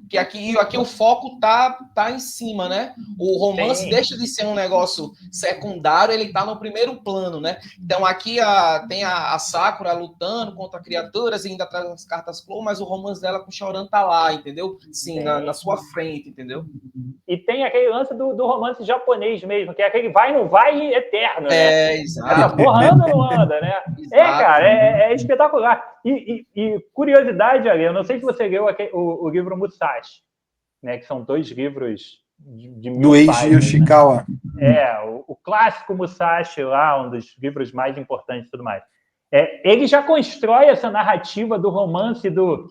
Que aqui o foco tá em cima, né? O romance deixa de ser um negócio secundário, ele tá no primeiro plano, né? Então aqui tem a Sakura lutando contra criaturas e ainda traz as cartas clone, mas o romance dela com o Choran tá lá, entendeu? Sim, na sua frente, entendeu? E tem aquele lance do romance japonês mesmo, que é aquele vai, não vai eterno, né? Exato. Essa porra anda ou não anda, né? Cara, é espetacular. E curiosidade, Ali, eu não sei se você leu o livro Musashi, né? Que são 2 livros de 1000 do Eiji páginas, Yoshikawa. Né? O clássico Musashi lá, um dos livros mais importantes e tudo mais. Ele já constrói essa narrativa do romance do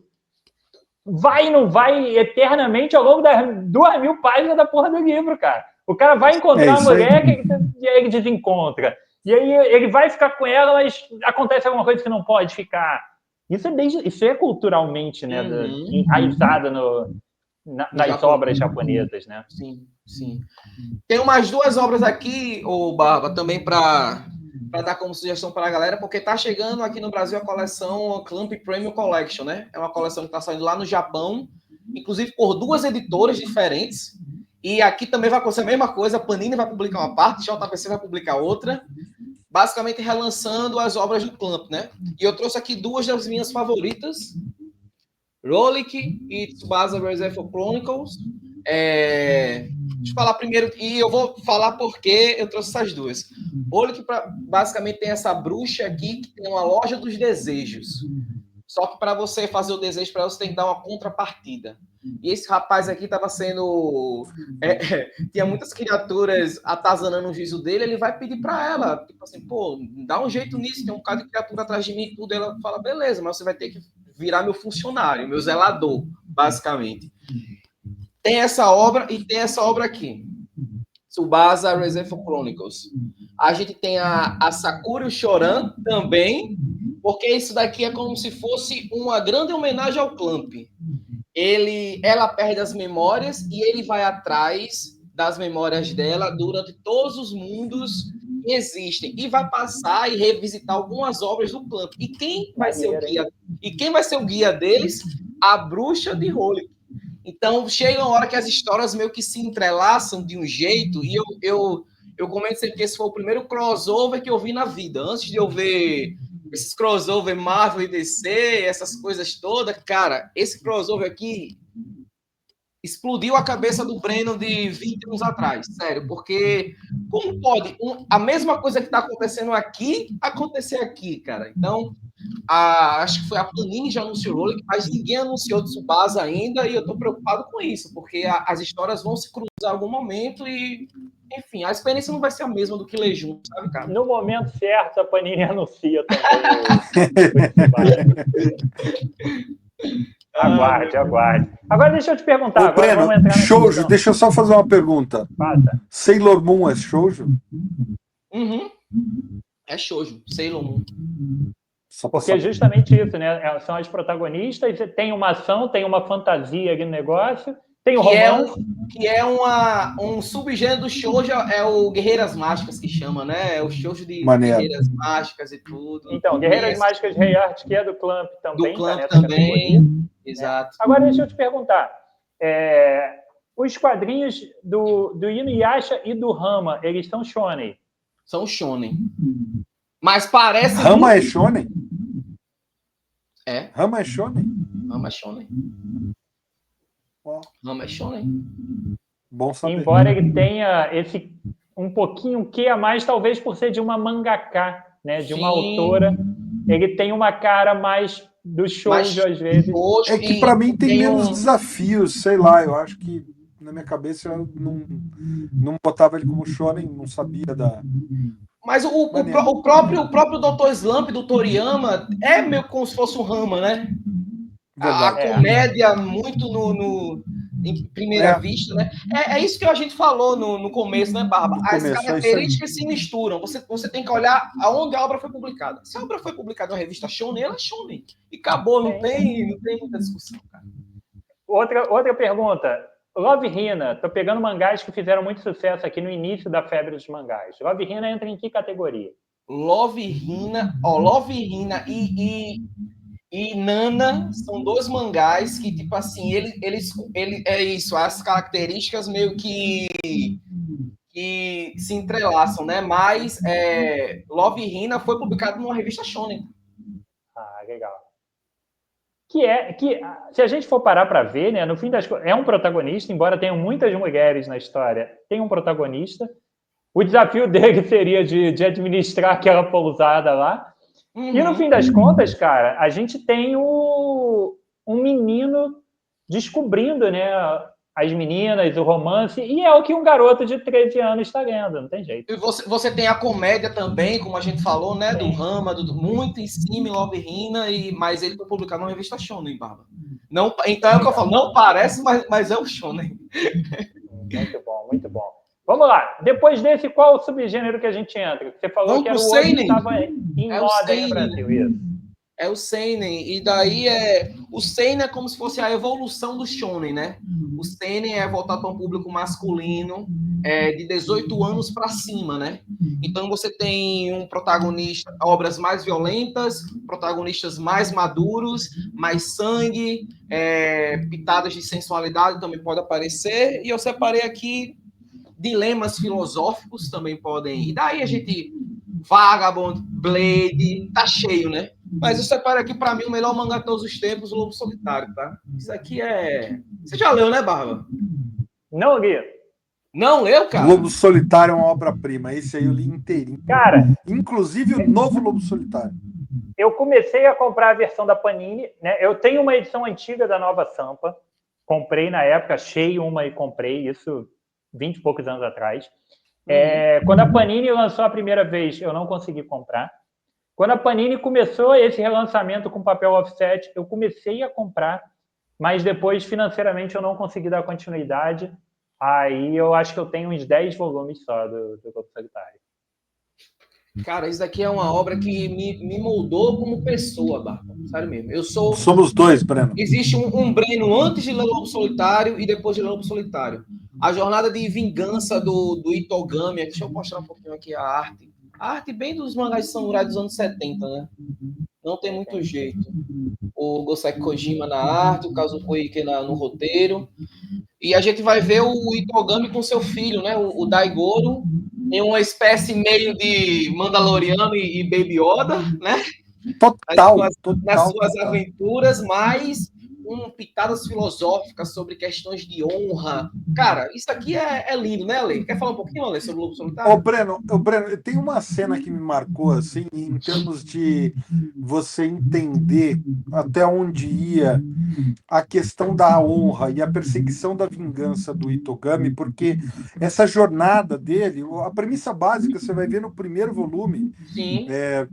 vai e não vai eternamente ao longo das 2000 páginas da porra do livro, cara. O cara vai encontrar uma isso aí. mulher e aí ele desencontra. E aí ele vai ficar com ela, mas acontece alguma coisa que não pode ficar. Isso é culturalmente, né, enraizado nas Japão. obras japonesas, né? Sim, sim. Tem umas 2 obras aqui, ô Barba, também para dar como sugestão para a galera, porque tá chegando aqui no Brasil a coleção Clamp Premium Collection, né? É uma coleção que tá saindo lá no Japão, inclusive por 2 editoras diferentes. E aqui também vai acontecer a mesma coisa, a Panini vai publicar uma parte, a JBC vai publicar outra, basicamente relançando as obras do Clamp, né? E eu trouxe aqui 2 das minhas favoritas, Rolik e Tsubasa Reserve Chronicles. Deixa eu falar primeiro, e eu vou falar porque eu trouxe essas 2. Rolik, basicamente, tem essa bruxa aqui que tem uma loja dos desejos. Só que para você fazer o desejo para ela, você tem que dar uma contrapartida. E esse rapaz aqui estava sendo... tinha muitas criaturas atazanando o juízo dele, ele vai pedir para ela, tipo assim, pô, dá um jeito nisso, tem um bocado de criatura atrás de mim e tudo. Ela fala, beleza, mas você vai ter que virar meu funcionário, meu zelador, basicamente. Tem essa obra e tem essa obra aqui. Tsubasa Reserve Chronicles. A gente tem a Sakura Choran também, porque isso daqui é como se fosse uma grande homenagem ao Clamp. Ela perde as memórias e ele vai atrás das memórias dela durante todos os mundos que existem e vai passar e revisitar algumas obras do Clamp. E quem vai ser o guia deles? A bruxa de Rolik. Então chega uma hora que as histórias meio que se entrelaçam de um jeito, e eu comento sempre que esse foi o primeiro crossover que eu vi na vida. Antes de eu ver esses crossover Marvel e DC, essas coisas todas, cara, esse crossover aqui explodiu a cabeça do Breno de 20 anos atrás, sério, porque como pode a mesma coisa que está acontecendo aqui, acontecer aqui, cara? Então, acho que foi a Panini já anunciou Rolik, mas ninguém anunciou Tsubasa ainda, e eu estou preocupado com isso, porque as histórias vão se cruzar em algum momento e, enfim, a experiência não vai ser a mesma do que ler junto, sabe, cara? No momento certo, a Panini anuncia também Aguarde. Agora deixa eu te perguntar. Ô, Breno, vamos entrar shoujo, deixa eu só fazer uma pergunta. Passa. Sailor Moon é shoujo? Uhum. É shoujo, Sailor Moon. Porque é justamente isso, né? São as protagonistas, tem uma ação, tem uma fantasia ali no negócio, tem o romance. Que é um subgênero do shoujo, é o Guerreiras Mágicas que chama, né? É o shoujo de Guerreiras Mágicas e tudo. Então, Guerreiras Mágicas Rei Art, que é do Clamp também. Do Clamp também, exato. Agora, deixa eu te perguntar. Os quadrinhos do Inuyasha e do Rama, eles são shonen? São shonen. Mas parece... Rama é shonen? É. Rama é shonen? Rama é shonen. Rama é shonen. Bom saber. Embora ele tenha esse um pouquinho que a mais, talvez por ser de uma mangaka, né? De uma autora, ele tem uma cara mais do shoujo às vezes. É que para mim tem menos desafios, sei lá, eu acho que na minha cabeça eu não botava ele como shonen, não sabia da... Mas o próprio Dr. Slump do Toriyama é meio como se fosse um Rama, né? A comédia muito em primeira vista, né? É isso que a gente falou no começo, né, Barba? As características se misturam. Você tem que olhar aonde a obra foi publicada. Se a obra foi publicada na revista Shonen, ela é Shonen. E acabou, não tem muita discussão, cara. Outra pergunta. Love Hina, tô pegando mangás que fizeram muito sucesso aqui no início da febre dos mangás. Love Hina entra em que categoria? Love Hina e Nana são 2 mangás que, tipo assim, eles é isso, as características meio que se entrelaçam, né? Mas Love Hina foi publicado numa revista Shonen. Ah, legal. Que se a gente for parar para ver, né, no fim das contas, é um protagonista, embora tenham muitas mulheres na história, tem um protagonista. O desafio dele seria de administrar aquela pousada lá. E no fim das contas, cara, a gente tem um menino descobrindo, né, as meninas, o romance, e é o que um garoto de 13 anos está lendo, não tem jeito. E você tem a comédia também, como a gente falou, né, do Rama, muito em cima, em Love Hina, mas ele foi publicado numa revista Shonen, Barba. Não, então é o que eu falo, não parece, mas é o Shonen. Muito bom, muito bom. Vamos lá. Depois desse, qual o subgênero que a gente entra? Você falou Vamos que era pro o outro que seinen. estava em É o moda aí no seinen. Brasil, isso. É o seinen, e daí o seinen é como se fosse a evolução do shonen, né? O seinen é voltado para um público masculino, de 18 anos para cima, né? Então você tem um protagonista, obras mais violentas, protagonistas mais maduros, mais sangue, pitadas de sensualidade também pode aparecer, e eu separei aqui dilemas filosóficos também podem. E daí a gente Vagabond, Blade, tá cheio, né? Mas eu separo aqui, para mim, o melhor mangá de todos os tempos, o Lobo Solitário, tá? Isso aqui é... Você já leu, né, Barba? Não, Gui. Não leu, cara? Lobo Solitário é uma obra-prima. Esse aí eu li inteirinho. Cara... Inclusive o novo Lobo Solitário. Eu comecei a comprar a versão da Panini, né? Eu tenho uma edição antiga da Nova Sampa. Comprei na época, achei uma e comprei, isso 20 e poucos anos atrás. Quando a Panini lançou a primeira vez, eu não consegui comprar. Quando a Panini começou esse relançamento com papel offset, eu comecei a comprar, mas depois, financeiramente, eu não consegui dar continuidade. Aí eu acho que eu tenho uns 10 volumes só do Lobo Solitário. Cara, isso daqui é uma obra que me moldou como pessoa, Barba. Sério mesmo. Somos dois, Breno. Existe um Breno antes de ler Lobo Solitário e depois de ler Lobo Solitário. A jornada de vingança do Itogami. Deixa eu mostrar um pouquinho aqui a arte. A arte bem dos mangás de samurai dos anos 70, né? Não tem muito jeito. O Goseki Kojima na arte, o Kazuko Ike no roteiro. E a gente vai ver o Itogami com seu filho, né? O Daigoro, em uma espécie meio de Mandaloriano e Baby Yoda, né? Nas suas aventuras, mas com pitadas filosóficas sobre questões de honra. Cara, isso aqui é lindo, né, Ale? Quer falar um pouquinho, Ale, sobre o Lobo Solitário? Ô, Breno, tem uma cena que me marcou, assim, em termos de você entender até onde ia a questão da honra e a perseguição da vingança do Itogami, porque essa jornada dele, a premissa básica, você vai ver no primeiro volume,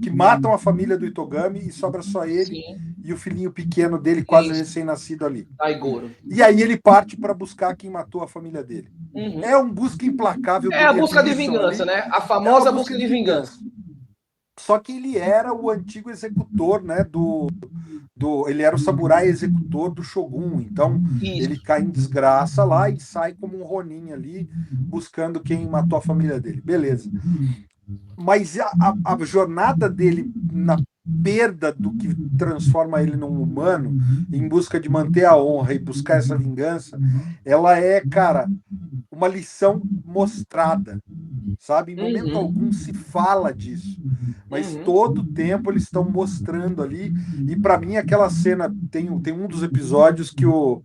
que matam a família do Itogami e sobra só ele e o filhinho pequeno dele, quase recém-nascido ali. Daigoro. E aí ele parte para buscar quem matou a família dele. É uma busca implacável. É a busca de vingança, ali, né? A famosa busca de vingança. Só que ele era o antigo executor, né? Ele era o samurai executor do Shogun. Então, ele cai em desgraça lá e sai como um Ronin ali, buscando quem matou a família dele. Beleza. Mas a jornada dele na perda do que transforma ele num humano, em busca de manter a honra e buscar essa vingança, ela é, cara, uma lição mostrada, sabe? Em momento algum se fala disso, mas todo tempo eles estão mostrando ali, e para mim aquela cena, tem um dos episódios que o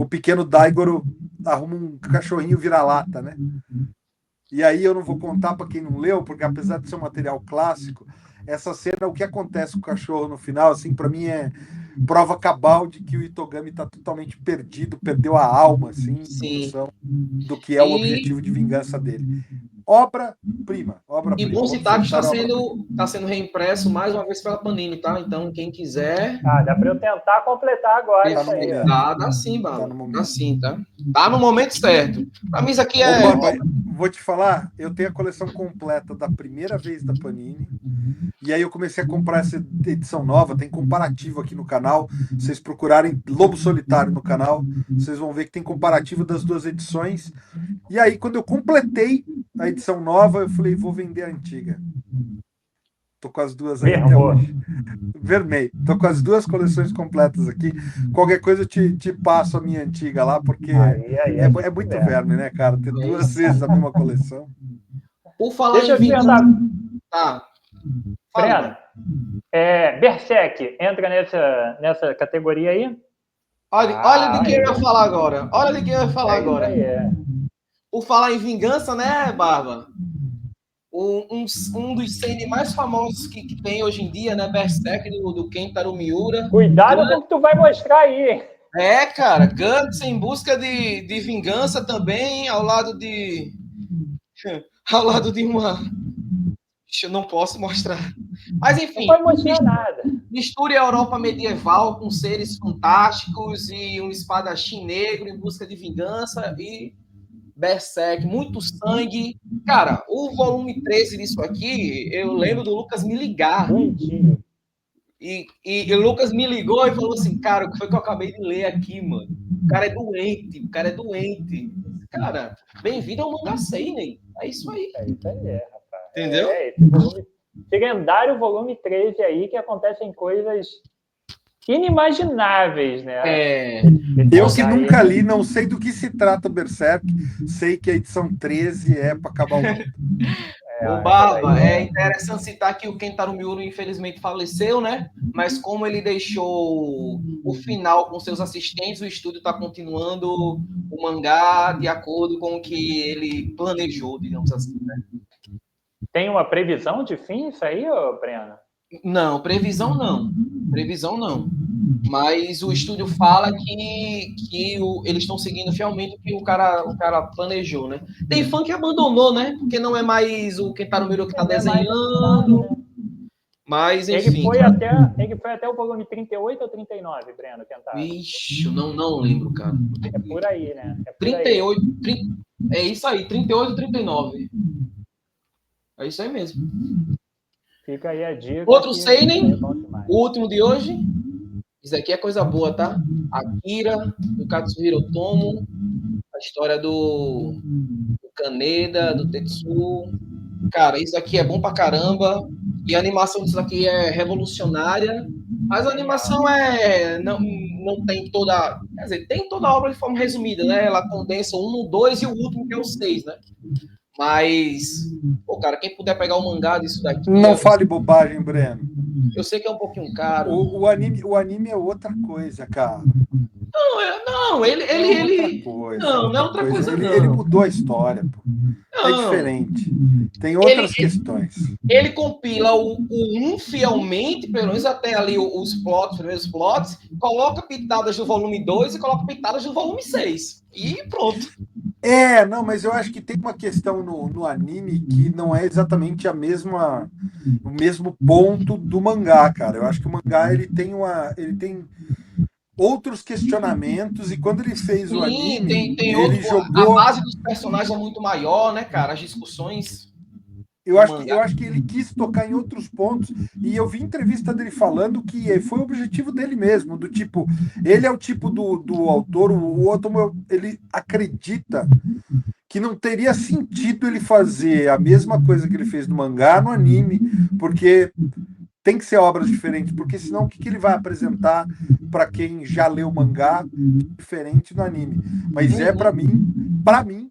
pequeno Daigoro arruma um cachorrinho vira-lata, né? E aí eu não vou contar para quem não leu, porque apesar de ser um material clássico, essa cena, o que acontece com o cachorro no final, assim, para mim é prova cabal de que o Itogami está totalmente perdido, perdeu a alma, assim, noção do que é o objetivo de vingança dele. Obra-prima. E bom citar que está sendo reimpresso mais uma vez pela Panini, tá? Então, quem quiser... dá para eu tentar completar agora isso aí. Dá sim, Bala. Dá sim, tá? Tá no momento certo. Pra mim, isso aqui vou te falar, eu tenho a coleção completa da primeira vez da Panini, e aí eu comecei a comprar essa edição nova, tem comparativo aqui no canal, se vocês procurarem Lobo Solitário no canal, vocês vão ver que tem comparativo das duas edições, e aí quando eu completei a edição nova, eu falei, vou vender a antiga. Tô com as duas aí até hoje. Vermelho. Tô com as duas coleções completas aqui. Qualquer coisa eu te passo a minha antiga lá, porque é muito verme, né, cara? Ter duas vezes a mesma coleção. Por falar Deixa eu te perguntar. Tá. Breno, Berserk entra nessa categoria aí? Olha de quem eu ia falar agora. Por falar em vingança, né, Barba? Um dos seinen mais famosos que tem hoje em dia, né? Berserk, do Kentaro Miura. Cuidado com o que tu vai mostrar aí. Cara, Guts em busca de vingança também, ao lado de uma... Eu não posso mostrar. Mas, enfim... Não pode mostrar nada. Misture a Europa medieval com seres fantásticos e um espadachim negro em busca de vingança e Berserk, muito sangue. Cara, o volume 13 disso aqui, eu lembro do Lucas me ligar. Doentinho. E o Lucas me ligou e falou assim, cara, o que foi que eu acabei de ler aqui, mano? O cara é doente, o cara é doente. Cara, bem-vindo ao Manga Seinen. É isso aí. É isso aí, rapaz. Entendeu? Esse volume, esse lendário volume 13 aí, que acontecem coisas inimagináveis, né? Eu que nunca li, não sei do que se trata o Berserk, sei que a edição 13 é para acabar o mundo. O Barba, é interessante citar que o Kentaro Miura infelizmente faleceu, né? Mas como ele deixou o final com seus assistentes, o estúdio está continuando o mangá de acordo com o que ele planejou, digamos assim, né? Tem uma previsão de fim isso aí, Breno? Não, previsão não. Previsão não. Mas o estúdio fala que eles estão seguindo fielmente o que o cara planejou, né? Tem fã que abandonou, né? Porque não é mais o Kentaro Miura que está desenhando. Né? Mas, enfim. Ele foi até o volume 38 ou 39, Breno, Kentaro? Vixe, não lembro, cara. É por aí, né? É por 38, aí. 30, é isso aí, 38 e 39. É isso aí mesmo. Fica aí a dica. Outro Seinen, o último de hoje. Isso aqui é coisa boa, tá? Akira, do Katsuhiro Otomo, a história do Kaneda, do Tetsuo. Cara, isso aqui é bom pra caramba. E a animação disso aqui é revolucionária. Mas a animação não tem toda... Quer dizer, tem toda a obra de forma resumida, né? Ela condensa o 1, o 2 e o último, que é o 6, né? Mas, pô, cara, quem puder pegar o mangá disso daqui... Não fale bobagem, Breno. Eu sei que é um pouquinho caro. O anime é outra coisa, cara. Não, ele não é outra coisa, não. Ele mudou a história, pô. É diferente. Tem outras questões. Ele compila o 1 fielmente, pelo menos até ali os primeiros plots, coloca pitadas do volume 2 e coloca pitadas do volume 6. E pronto. Não, mas eu acho que tem uma questão no anime que não é exatamente o mesmo ponto do mangá, cara. Eu acho que o mangá ele tem outros questionamentos, e quando ele fez o anime, ele jogou... A base dos personagens é muito maior, né, cara? As discussões... Eu acho que ele quis tocar em outros pontos, e eu vi entrevista dele falando que foi o objetivo dele mesmo, do tipo, ele é o tipo do autor, o Otomo, ele acredita que não teria sentido ele fazer a mesma coisa que ele fez no mangá no anime, porque tem que ser obras diferentes, porque senão o que ele vai apresentar para quem já leu o mangá diferente no anime? Mas para mim,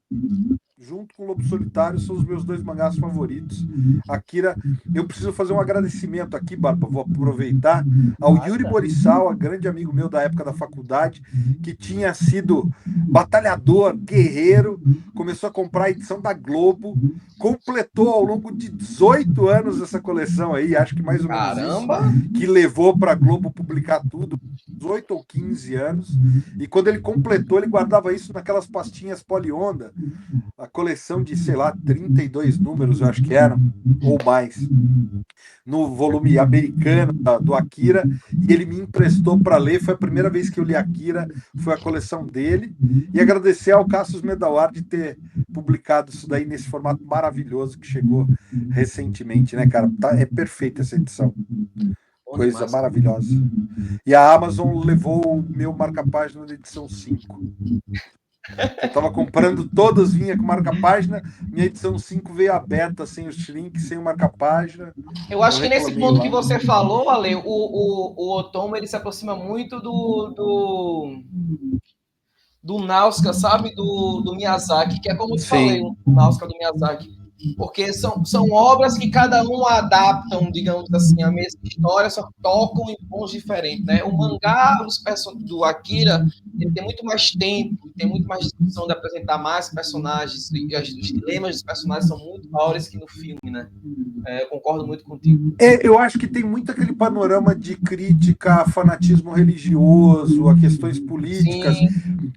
junto com o Lobo Solitário, são os meus 2 mangás favoritos. Akira, eu preciso fazer um agradecimento aqui, Barba, vou aproveitar, ao Yuri Morisawa, grande amigo meu da época da faculdade, que tinha sido batalhador, guerreiro, começou a comprar a edição da Globo, completou ao longo de 18 anos essa coleção aí, acho que mais ou menos isso, que levou para a Globo publicar tudo, 18 ou 15 anos, e quando ele completou, ele guardava isso naquelas pastinhas Polionda, a coleção de, sei lá, 32 números, eu acho que eram, ou mais, no volume americano do Akira, e ele me emprestou para ler. Foi a primeira vez que eu li Akira, foi a coleção dele, e agradecer ao Cassius Medawar de ter publicado isso daí nesse formato maravilhoso que chegou recentemente, né, cara? É perfeita essa edição. Coisa maravilhosa. E a Amazon levou o meu marca-página da edição 5. Eu tava comprando todas, vinha com marca-página, minha edição 5 veio aberta, sem os shrinks, sem o marca-página. Eu acho que nesse ponto que você falou, Ale, o Otomo, ele se aproxima muito do Nausicaa, sabe? Do Miyazaki, que é como eu te falei, o Nausicaa do Miyazaki. Porque são obras que cada um adaptam, digamos assim, a mesma história, só tocam em pontos diferentes, né? O mangá do Akira, ele tem muito mais tempo, tem muito mais discussão de apresentar mais personagens, e os dilemas dos personagens são muito maiores que no filme, né? Eu concordo muito contigo. Eu acho que tem muito aquele panorama de crítica a fanatismo religioso, a questões políticas. Sim.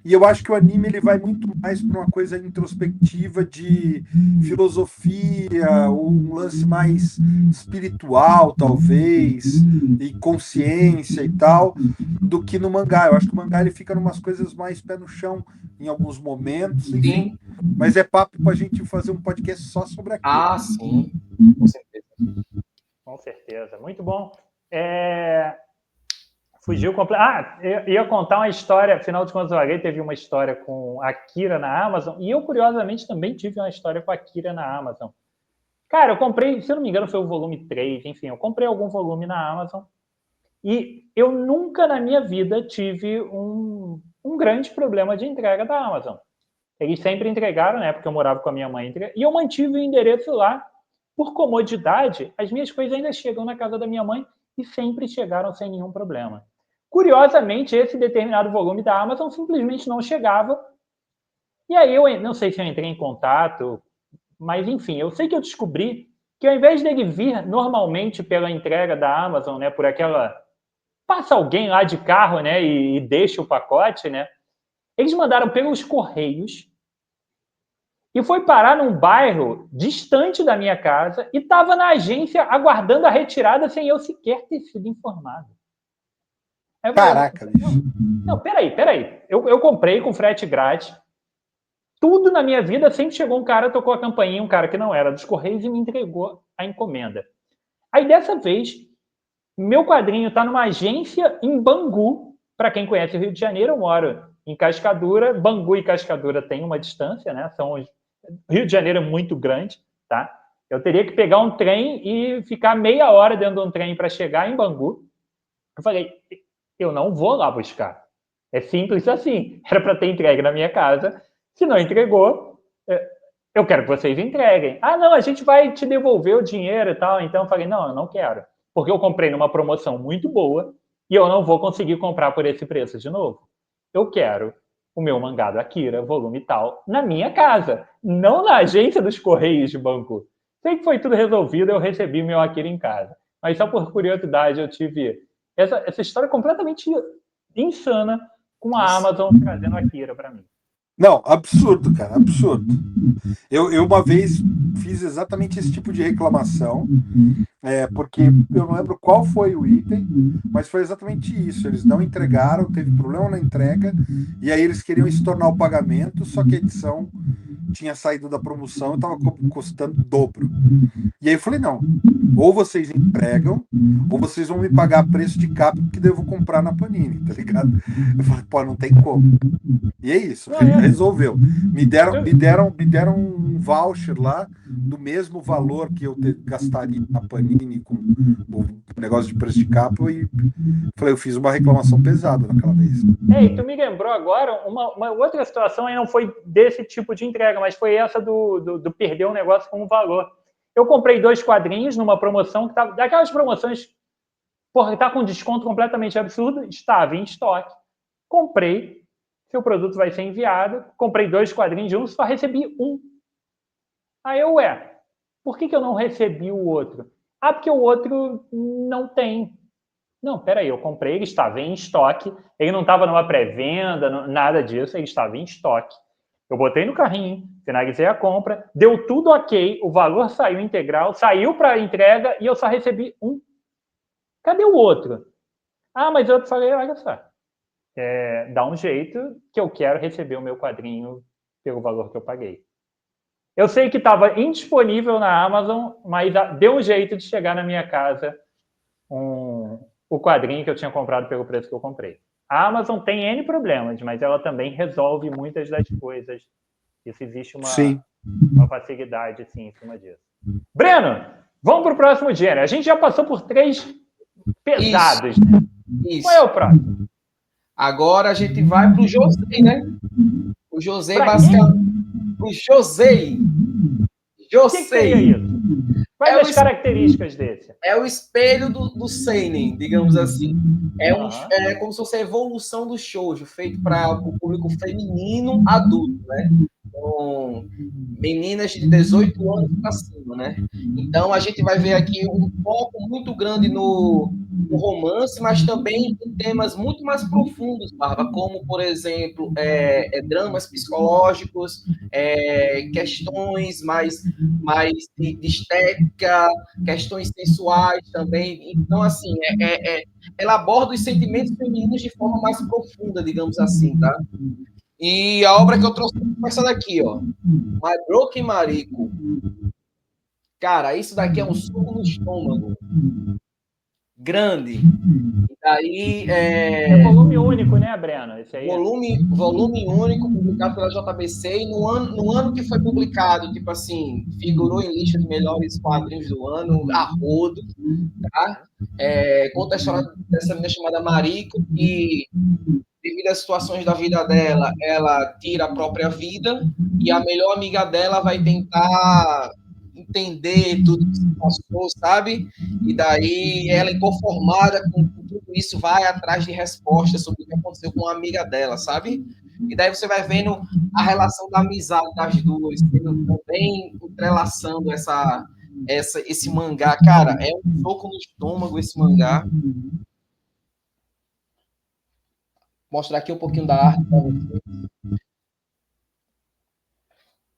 E eu acho que o anime ele vai muito mais para uma coisa introspectiva de filosofia filosofia, um lance mais espiritual, talvez, e consciência e tal, do que no mangá. Eu acho que o mangá ele fica numas coisas mais pé no chão em alguns momentos, enfim. Sim. Mas é papo pra gente fazer um podcast só sobre aquilo. Ah, sim. Com certeza. Com certeza. Muito bom. Fugiu completo. Eu ia contar uma história, afinal de contas, o Aguei teve uma história com a Akira na Amazon, e eu, curiosamente, também tive uma história com a Akira na Amazon. Cara, eu comprei, se eu não me engano, foi o volume 3, enfim, eu comprei algum volume na Amazon, e eu nunca na minha vida tive um grande problema de entrega da Amazon. Eles sempre entregaram, né, porque eu morava com a minha mãe, e eu mantive o endereço lá. Por comodidade, as minhas coisas ainda chegam na casa da minha mãe e sempre chegaram sem nenhum problema. Curiosamente, esse determinado volume da Amazon simplesmente não chegava. E aí eu não sei se eu entrei em contato, mas enfim, eu sei que eu descobri que ao invés dele vir normalmente pela entrega da Amazon, né, por aquela passa alguém lá de carro, né, e deixa o pacote, né, eles mandaram pelos correios e foi parar num bairro distante da minha casa e estava na agência aguardando a retirada sem eu sequer ter sido informado. Aí eu falei, Caraca, bicho. não, peraí. Eu comprei com frete grátis. Tudo na minha vida sempre chegou um cara, tocou a campainha, um cara que não era dos Correios e me entregou a encomenda. Aí dessa vez, meu quadrinho está numa agência em Bangu. Para quem conhece o Rio de Janeiro, eu moro em Cascadura. Bangu e Cascadura têm uma distância, né? Rio de Janeiro é muito grande, tá? Eu teria que pegar um trem e ficar meia hora dentro de um trem para chegar em Bangu. Eu falei, eu não vou lá buscar. É simples assim. Era para ter entregue na minha casa. Se não entregou, eu quero que vocês entreguem. Ah, não, a gente vai te devolver o dinheiro e tal. Então eu falei, não, eu não quero. Porque eu comprei numa promoção muito boa e eu não vou conseguir comprar por esse preço de novo. Eu quero o meu mangá do Akira, volume tal, na minha casa, não na agência dos Correios de Bangu. Sei que foi tudo resolvido, eu recebi meu Akira em casa. Mas só por curiosidade eu tive essa história completamente insana com a Amazon trazendo Akira para mim. Não, absurdo, cara, absurdo. Eu uma vez fiz exatamente esse tipo de reclamação, porque eu não lembro qual foi o item, mas foi exatamente isso. Eles não entregaram, teve problema na entrega, e aí eles queriam estornar o pagamento, só que a edição tinha saído da promoção e estava custando o dobro. E aí eu falei, não, ou vocês entregam, ou vocês vão me pagar preço de capa, porque daí eu vou comprar na Panini, tá ligado? Eu falei, pô, não tem como. E é isso, resolveu. Me deram um voucher lá do mesmo valor que eu gastaria na Panini com o negócio de preço de capa e falei, eu fiz uma reclamação pesada naquela vez. E tu me lembrou agora uma outra situação, aí não foi desse tipo de entrega, mas foi essa do perder um negócio com um valor. Eu comprei 2 quadrinhos numa promoção que tava, daquelas promoções, porra, que tá com desconto completamente absurdo, estava em estoque. Comprei, seu produto vai ser enviado, comprei 2 quadrinhos de um, só recebi um. Aí eu, por que eu não recebi o outro? Ah, porque o outro não tem. Não, peraí, eu comprei, ele estava em estoque, ele não estava numa pré-venda, nada disso, ele estava em estoque. Eu botei no carrinho, finalizei a compra, deu tudo ok, o valor saiu integral, saiu para entrega e eu só recebi um. Cadê o outro? Ah, mas eu falei, olha só, dá um jeito que eu quero receber o meu quadrinho pelo valor que eu paguei. Eu sei que estava indisponível na Amazon, mas deu um jeito de chegar na minha casa o quadrinho que eu tinha comprado pelo preço que eu comprei. A Amazon tem N problemas, mas ela também resolve muitas das coisas. Isso existe uma facilidade assim, em cima disso. Breno, vamos para o próximo gênero. A gente já passou por 3 pesados. Isso. Né? Isso. Qual é o próximo? Agora a gente vai para o Josei, né? O Josei basicamente. O Josei. O que seria isso? Quais as características desse? É o espelho do seinen, digamos assim. É como se fosse a evolução do shoujo, feito para o público feminino adulto, né? Com meninas de 18 anos para cima, né? Então a gente vai ver aqui um foco muito grande no o romance, mas também em temas muito mais profundos, Barba, como, por exemplo, dramas psicológicos, questões mais de estética, questões sensuais também. Então, assim, ela aborda os sentimentos femininos de forma mais profunda, digamos assim, tá? E a obra que eu trouxe é essa daqui, ó. My Broken Marico. Cara, isso daqui é um soco no estômago. Grande. E daí É volume único, né, Breno? Esse aí. volume único, publicado pela JBC, e no ano que foi publicado, tipo assim, figurou em lista de melhores quadrinhos do ano, a rodo, tá? Conta a história dessa menina chamada Mariko, que devido às situações da vida dela, ela tira a própria vida, e a melhor amiga dela vai tentar entender tudo que se passou, sabe? E daí ela, inconformada com tudo isso, vai atrás de respostas sobre o que aconteceu com uma amiga dela, sabe? E daí você vai vendo a relação da amizade das duas, também entrelaçando esse mangá. Cara, é um soco no estômago esse mangá. Mostrar aqui um pouquinho da arte para você.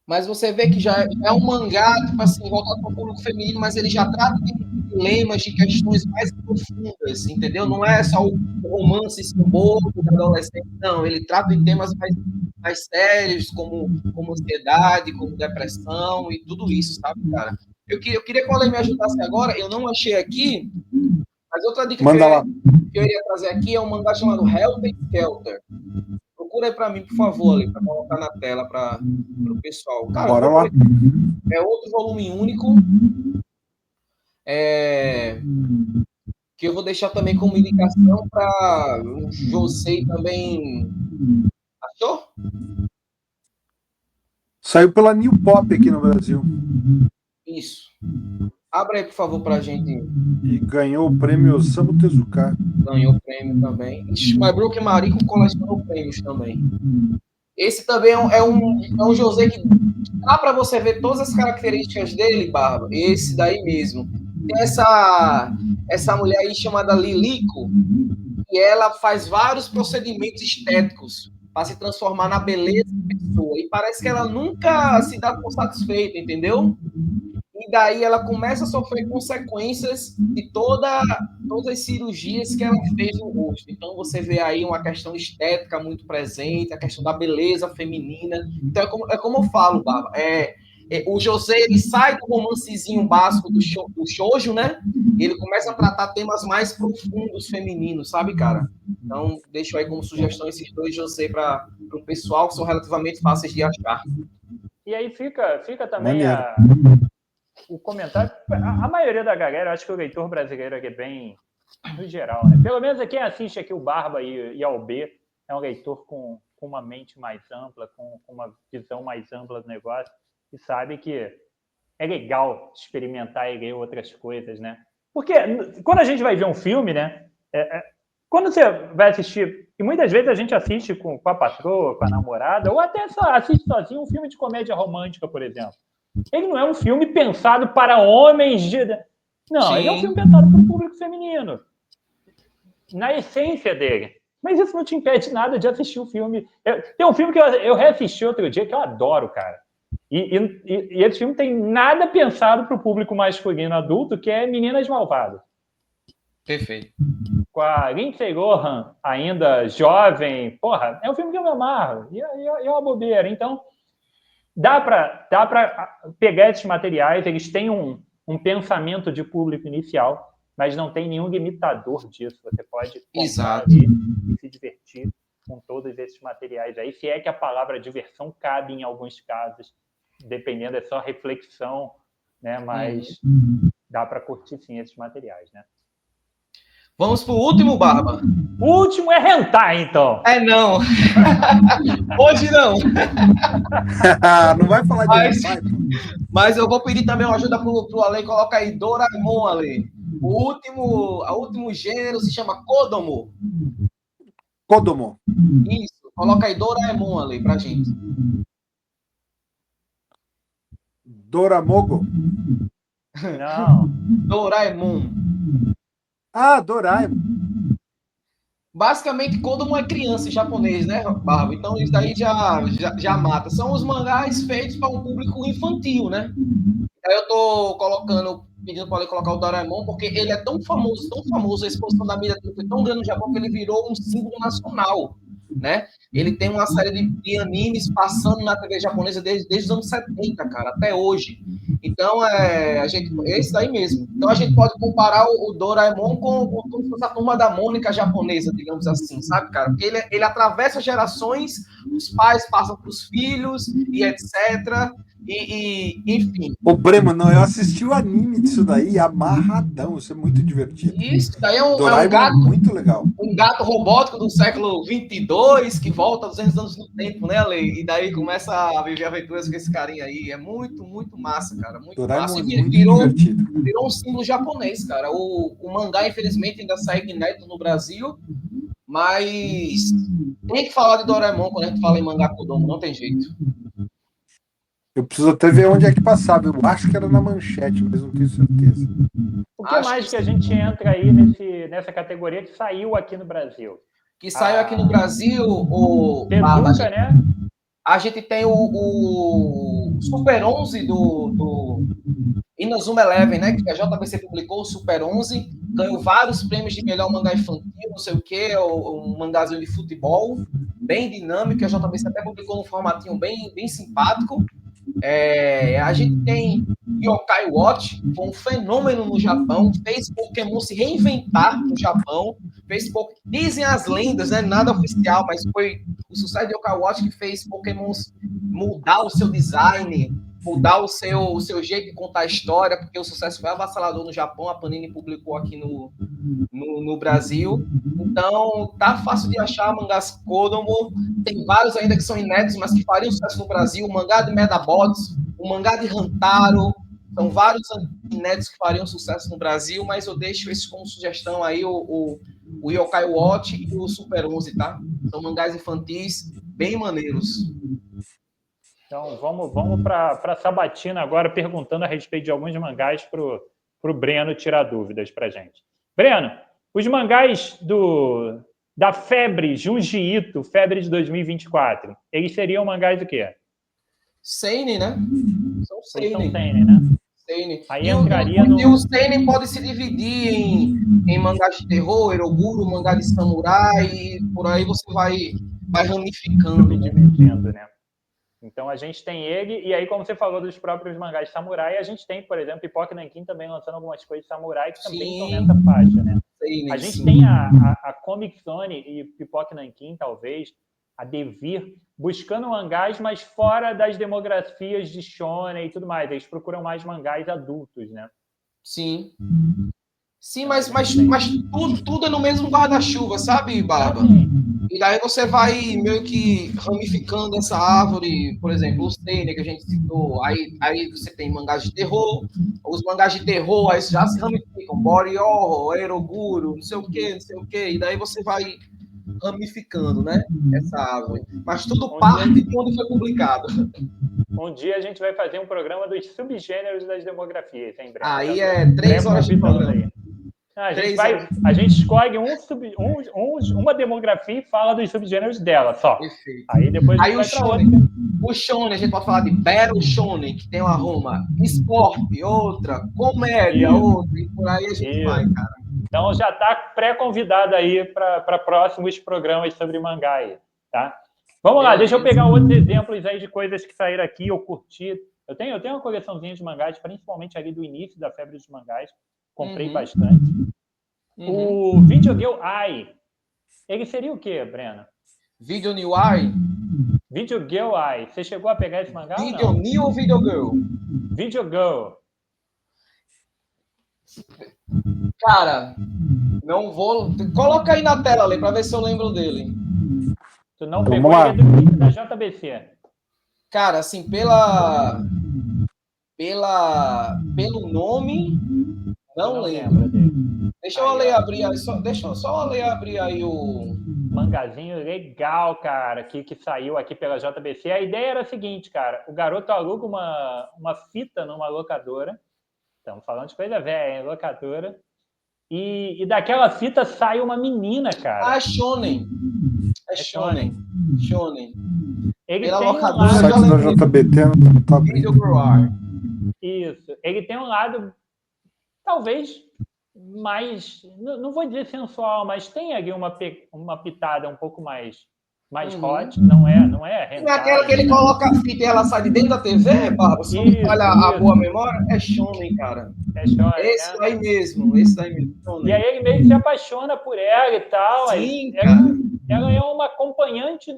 Mas você vê que já é um mangá, tipo assim, voltado para o público feminino, mas ele já trata de dilemas, de questões mais profundas, entendeu? Não é só o romance simbólico do adolescente, não. Ele trata de temas mais sérios, como ansiedade, como depressão e tudo isso, sabe, cara? Eu queria que o Ale me ajudasse agora, eu não achei aqui, mas outra dica que eu iria trazer aqui é um mangá chamado Helter Skelter. Procura aí para mim, por favor, ali, para colocar na tela para o pessoal. Cara, bora lá. É outro volume único. Que eu vou deixar também como indicação para o Josei também. Achou? Saiu pela New Pop aqui no Brasil. Isso. Abra aí, por favor, para a gente. E ganhou o prêmio Osamu Tezuka. Ganhou o prêmio também. My Broken Marico colecionou prêmios também. Esse também é um José que dá para você ver todas as características dele, Barba. Esse daí mesmo. Tem essa mulher aí chamada Lilico, e ela faz vários procedimentos estéticos para se transformar na beleza da pessoa. E parece que ela nunca se dá por satisfeita, entendeu? E daí ela começa a sofrer consequências de todas as cirurgias que ela fez no rosto. Então você vê aí uma questão estética muito presente, a questão da beleza feminina. Então é como eu falo, Baba. O José, ele sai do romancezinho básico do shoujo, né? Ele começa a tratar temas mais profundos femininos, sabe, cara? Então deixo aí como sugestão esses dois José para o pessoal, que são relativamente fáceis de achar. E aí fica também o comentário. A maioria da galera, acho que o leitor brasileiro aqui é bem no geral, né? Pelo menos quem assiste aqui o Barba e ao B é um leitor com uma mente mais ampla, com uma visão mais ampla do negócio, e sabe que é legal experimentar e ler outras coisas, né? Porque quando a gente vai ver um filme, né? Quando você vai assistir, e muitas vezes a gente assiste com a patroa, com a namorada, ou até só assiste sozinho um filme de comédia romântica, por exemplo. Ele não é um filme pensado para homens de... Não, Sim. Ele é um filme pensado para o público feminino. Na essência dele. Mas isso não te impede nada de assistir o filme. Tem um filme que eu reassisti outro dia que eu adoro, cara. E esse filme tem nada pensado para o público masculino adulto, que é Meninas Malvadas. Perfeito. Com a Lindsay Lohan, ainda jovem. Porra, é um filme que eu me amarro. E é uma bobeira. Então, dá para pegar esses materiais, eles têm um pensamento de público inicial, mas não tem nenhum limitador disso. Você pode comprar ali e se divertir com todos esses materiais aí. Se é que a palavra diversão cabe em alguns casos, dependendo, é só reflexão, né? Mas dá para curtir sim esses materiais, né? Vamos pro último, Barba. O último é hentai, então. Não. Hoje não. Não vai falar de hentai. Mas eu vou pedir também uma ajuda pro Ale, coloca aí Doraemon, Ale. O último gênero se chama Kodomo. Kodomo. Isso, coloca aí Doraemon, Ale, pra gente. Doramogo? Não. Doraemon. Ah, Doraemon. Basicamente, Kodomo é criança em japonês, né, Barba? Então isso daí já mata. São os mangás feitos para um público infantil, né? Aí eu tô pedindo para ele colocar o Doraemon, porque ele é tão famoso, a exposição da mídia dele foi tão grande no Japão que ele virou um símbolo nacional, né? Ele tem uma série de animes passando na TV japonesa desde os anos 70, cara, até hoje. Então, é isso aí mesmo. Então, a gente pode comparar o Doraemon com a turma da Mônica japonesa, digamos assim, sabe, cara? Porque ele atravessa gerações, os pais passam para os filhos e etc. Enfim. Ô, Breno, não, eu assisti o anime disso daí, amarradão, isso é muito divertido. Isso daí é Doraemon é muito legal. um gato robótico do século 22 que volta 200 anos no tempo, né, Ale? E daí começa a viver aventuras com esse carinha aí. É muito, muito massa, cara. Muito Doraemon massa. é E muito divertido. virou um símbolo japonês, cara. O mangá, infelizmente, ainda sai inédito no Brasil, mas tem que falar de Doraemon quando a gente fala em mangá Kodomo, não tem jeito. Eu preciso até ver onde é que passava. Eu acho que era na Manchete, mas não tenho certeza. O que mais que a gente entra aí nessa categoria que saiu aqui no Brasil? Que saiu aqui no Brasil, Tezuka, né? A gente tem o Super 11 do Inazuma Eleven, né? Que a JBC publicou, o Super 11, ganhou vários prêmios de melhor mangá infantil, não sei o quê, um mangazinho de futebol, bem dinâmico, a JBC até publicou num formatinho bem simpático. A gente tem Yokai Watch, foi um fenômeno no Japão, fez Pokémon se reinventar no Japão, dizem as lendas, né, nada oficial, mas foi o sucesso de Yokai Watch que fez Pokémon mudar o seu design, mudar o seu jeito de contar a história, porque o sucesso foi avassalador no Japão, a Panini publicou aqui no Brasil. Então, tá fácil de achar mangás Kodomo. Tem vários ainda que são inéditos, mas que fariam sucesso no Brasil. O mangá de Medabots, o mangá de Hantaro. São vários inéditos que fariam sucesso no Brasil, mas eu deixo esses como sugestão aí, o Yokai Watch e o Super 11, tá? São mangás infantis bem maneiros. Então, vamos para a sabatina agora, perguntando a respeito de alguns mangás para o Breno tirar dúvidas para a gente. Breno, os mangás da Febre Junji Ito, Febre de 2024, eles seriam mangás do quê? Seinen, né? São Seinen. Né? Seinen. Aí entraria no... E o Seinen pode se dividir em mangá de terror, eroguro, mangá de samurai, e por aí você vai ramificando. Dividindo, né? Então a gente tem ele, e aí como você falou dos próprios mangás de samurai, a gente tem, por exemplo, Pipoca Nankin também lançando algumas coisas de samurai que também estão nessa faixa, né? A gente tem a Comic Zone e Pipoca Nankin, talvez, a Devir, buscando mangás, mas fora das demografias de shonen e tudo mais. Eles procuram mais mangás adultos, né? Sim. Sim, mas tudo é no mesmo guarda-chuva, sabe, Barba? E daí você vai meio que ramificando essa árvore, por exemplo, o Seinen que a gente citou, aí você tem mangás de terror, os mangás de terror aí já se ramificam, body horror, eroguro, não sei o quê, e daí você vai ramificando, né, essa árvore. Mas tudo parte de onde foi publicado. Um dia a gente vai fazer um programa dos subgêneros das demografias, hein, Breno? Aí é 3 horas de programa. Aí. A gente escolhe uma demografia e fala dos subgêneros dela só. Perfeito. Aí depois aí o Shonen, a gente pode falar de Battle Shonen, que tem uma Roma, esporte, outra, comédia, outra, e por aí a gente vai, cara. Então já está pré-convidado aí para próximos programas sobre mangá aí, tá? Vamos lá, deixa eu pegar outros exemplos aí de coisas que saíram aqui, eu curti. Eu tenho uma coleçãozinha de mangás, principalmente ali do início da febre dos mangás. Comprei bastante. O Video Girl Eye, ele seria o quê, Breno? Video New Eye? Video Girl Eye. Você chegou a pegar esse mangá Video ou não? New ou Video Girl? Video Girl. Cara, não vou... Coloca aí na tela, ali, pra ver se eu lembro dele. Tu não pegou ele do início da JBC. Cara, assim, pelo nome, não lembro. Deixa eu ler abrir aí, deixa eu só ler abrir aí o mangazinho legal, cara, que saiu aqui pela JBC. A ideia era a seguinte, cara, o garoto aluga uma fita numa locadora. Estamos falando de coisa velha, hein? Locadora. E daquela fita sai uma menina, cara. Ah, Shonen. É Shonen. Shonen. Ele Pela tem um locadora, O lado... site da JBT não tá Video abrindo. Grower. Isso. Ele tem um lado, talvez, mais... Não vou dizer sensual, mas tem ali uma pitada um pouco mais hot. Não é Não é hentai, aquela que ele né? coloca a fita e ela sai de dentro da TV, Barba? Se não me falha a boa memória, é Shonen, cara. É shonen, Esse né? daí mesmo, esse daí mesmo. E Shonen. aí ele meio que se apaixona por ela e tal. Sim, Ela é uma acompanhante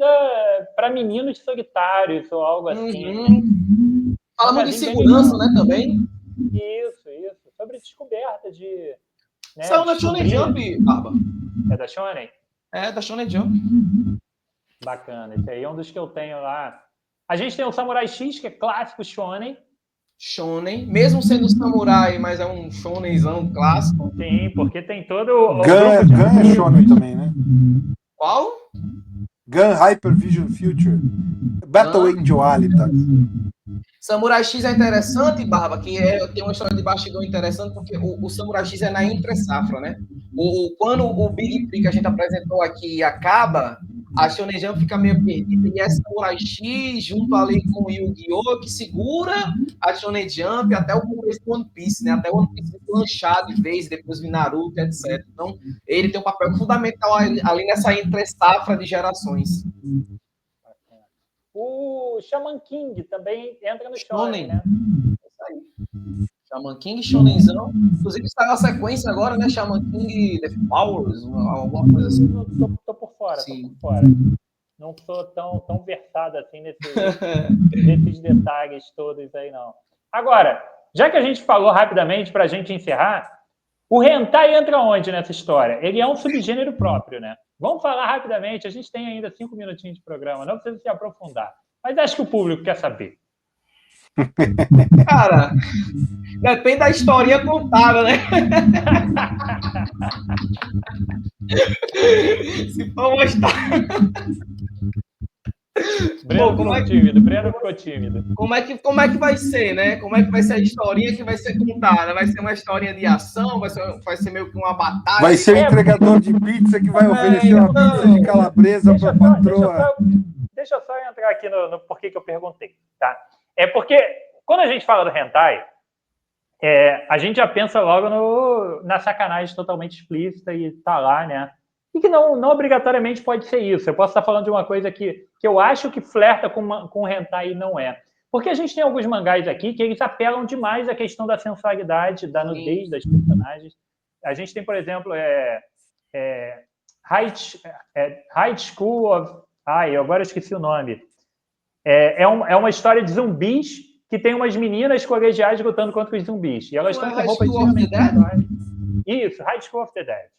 para meninos solitários ou algo assim. Uhum. Fala muito de Magazine bem segurança, legal. né, também. Isso. Sobre descoberta de... Né, Saiu na Shonen descobrir- Jump, Barba. É da Shonen? É, da Shonen Jump. Bacana. Esse aí é um dos que eu tenho lá. A gente tem o Samurai X, que é clássico Shonen. Shonen, mesmo sendo samurai, mas é um shonenzão clássico. Sim, porque tem todo o Gun grupo é Shonen também, né? Qual? Gun Hyper Vision Future. Battle Angel Alita. Samurai X é interessante, Barba, tem uma história de bastidor interessante, porque o Samurai X é na entre-safra, né? Quando o Big Tree que a gente apresentou aqui acaba, a Shonen Jump fica meio perdida, e é Samurai X junto ali com o Yu-Gi-Oh! Que segura a Shonen Jump até o começo do One Piece, né? Até o One Piece lanchar de vez, depois vir Naruto, etc. Então, ele tem um papel fundamental ali nessa entre-safra de gerações. O Shaman King também entra no Shonen, né? Isso aí. Shaman King, Shonenzão. Inclusive, saiu a sequência agora, né? Shaman King, The Powers, alguma coisa assim. Tô por fora, Sim. tô por fora. Não sou tão versado assim nesses detalhes todos aí, não. Agora, já que a gente falou rapidamente, para a gente encerrar, o hentai entra onde nessa história? Ele é um subgênero próprio, né? Vamos falar rapidamente, a gente tem ainda 5 minutinhos de programa, não precisa se aprofundar. Mas acho que o público quer saber. Cara, depende da historinha contada, né? Se for uma história... Breno ficou tímido. Como é que vai ser, né? Como é que vai ser a historinha que vai ser contada? Vai ser uma historinha de ação? Vai ser meio que uma batalha? Vai ser o entregador de pizza que vai oferecer uma pizza de calabresa para a patroa. Deixa eu só entrar aqui no porquê que eu perguntei, tá? É porque quando a gente fala do hentai, a gente já pensa logo na sacanagem totalmente explícita e tá lá, né? E que não obrigatoriamente pode ser isso. Eu posso estar falando de uma coisa que eu acho que flerta com hentai e não é. Porque a gente tem alguns mangás aqui que eles apelam demais à questão da sensualidade, da nudez das personagens. A gente tem, por exemplo, High School of... Ai, eu agora esqueci o nome. É uma história de zumbis que tem umas meninas colegiais lutando contra os zumbis. E elas estão com roupa extremamente sensuais. Isso, High School of the Dead.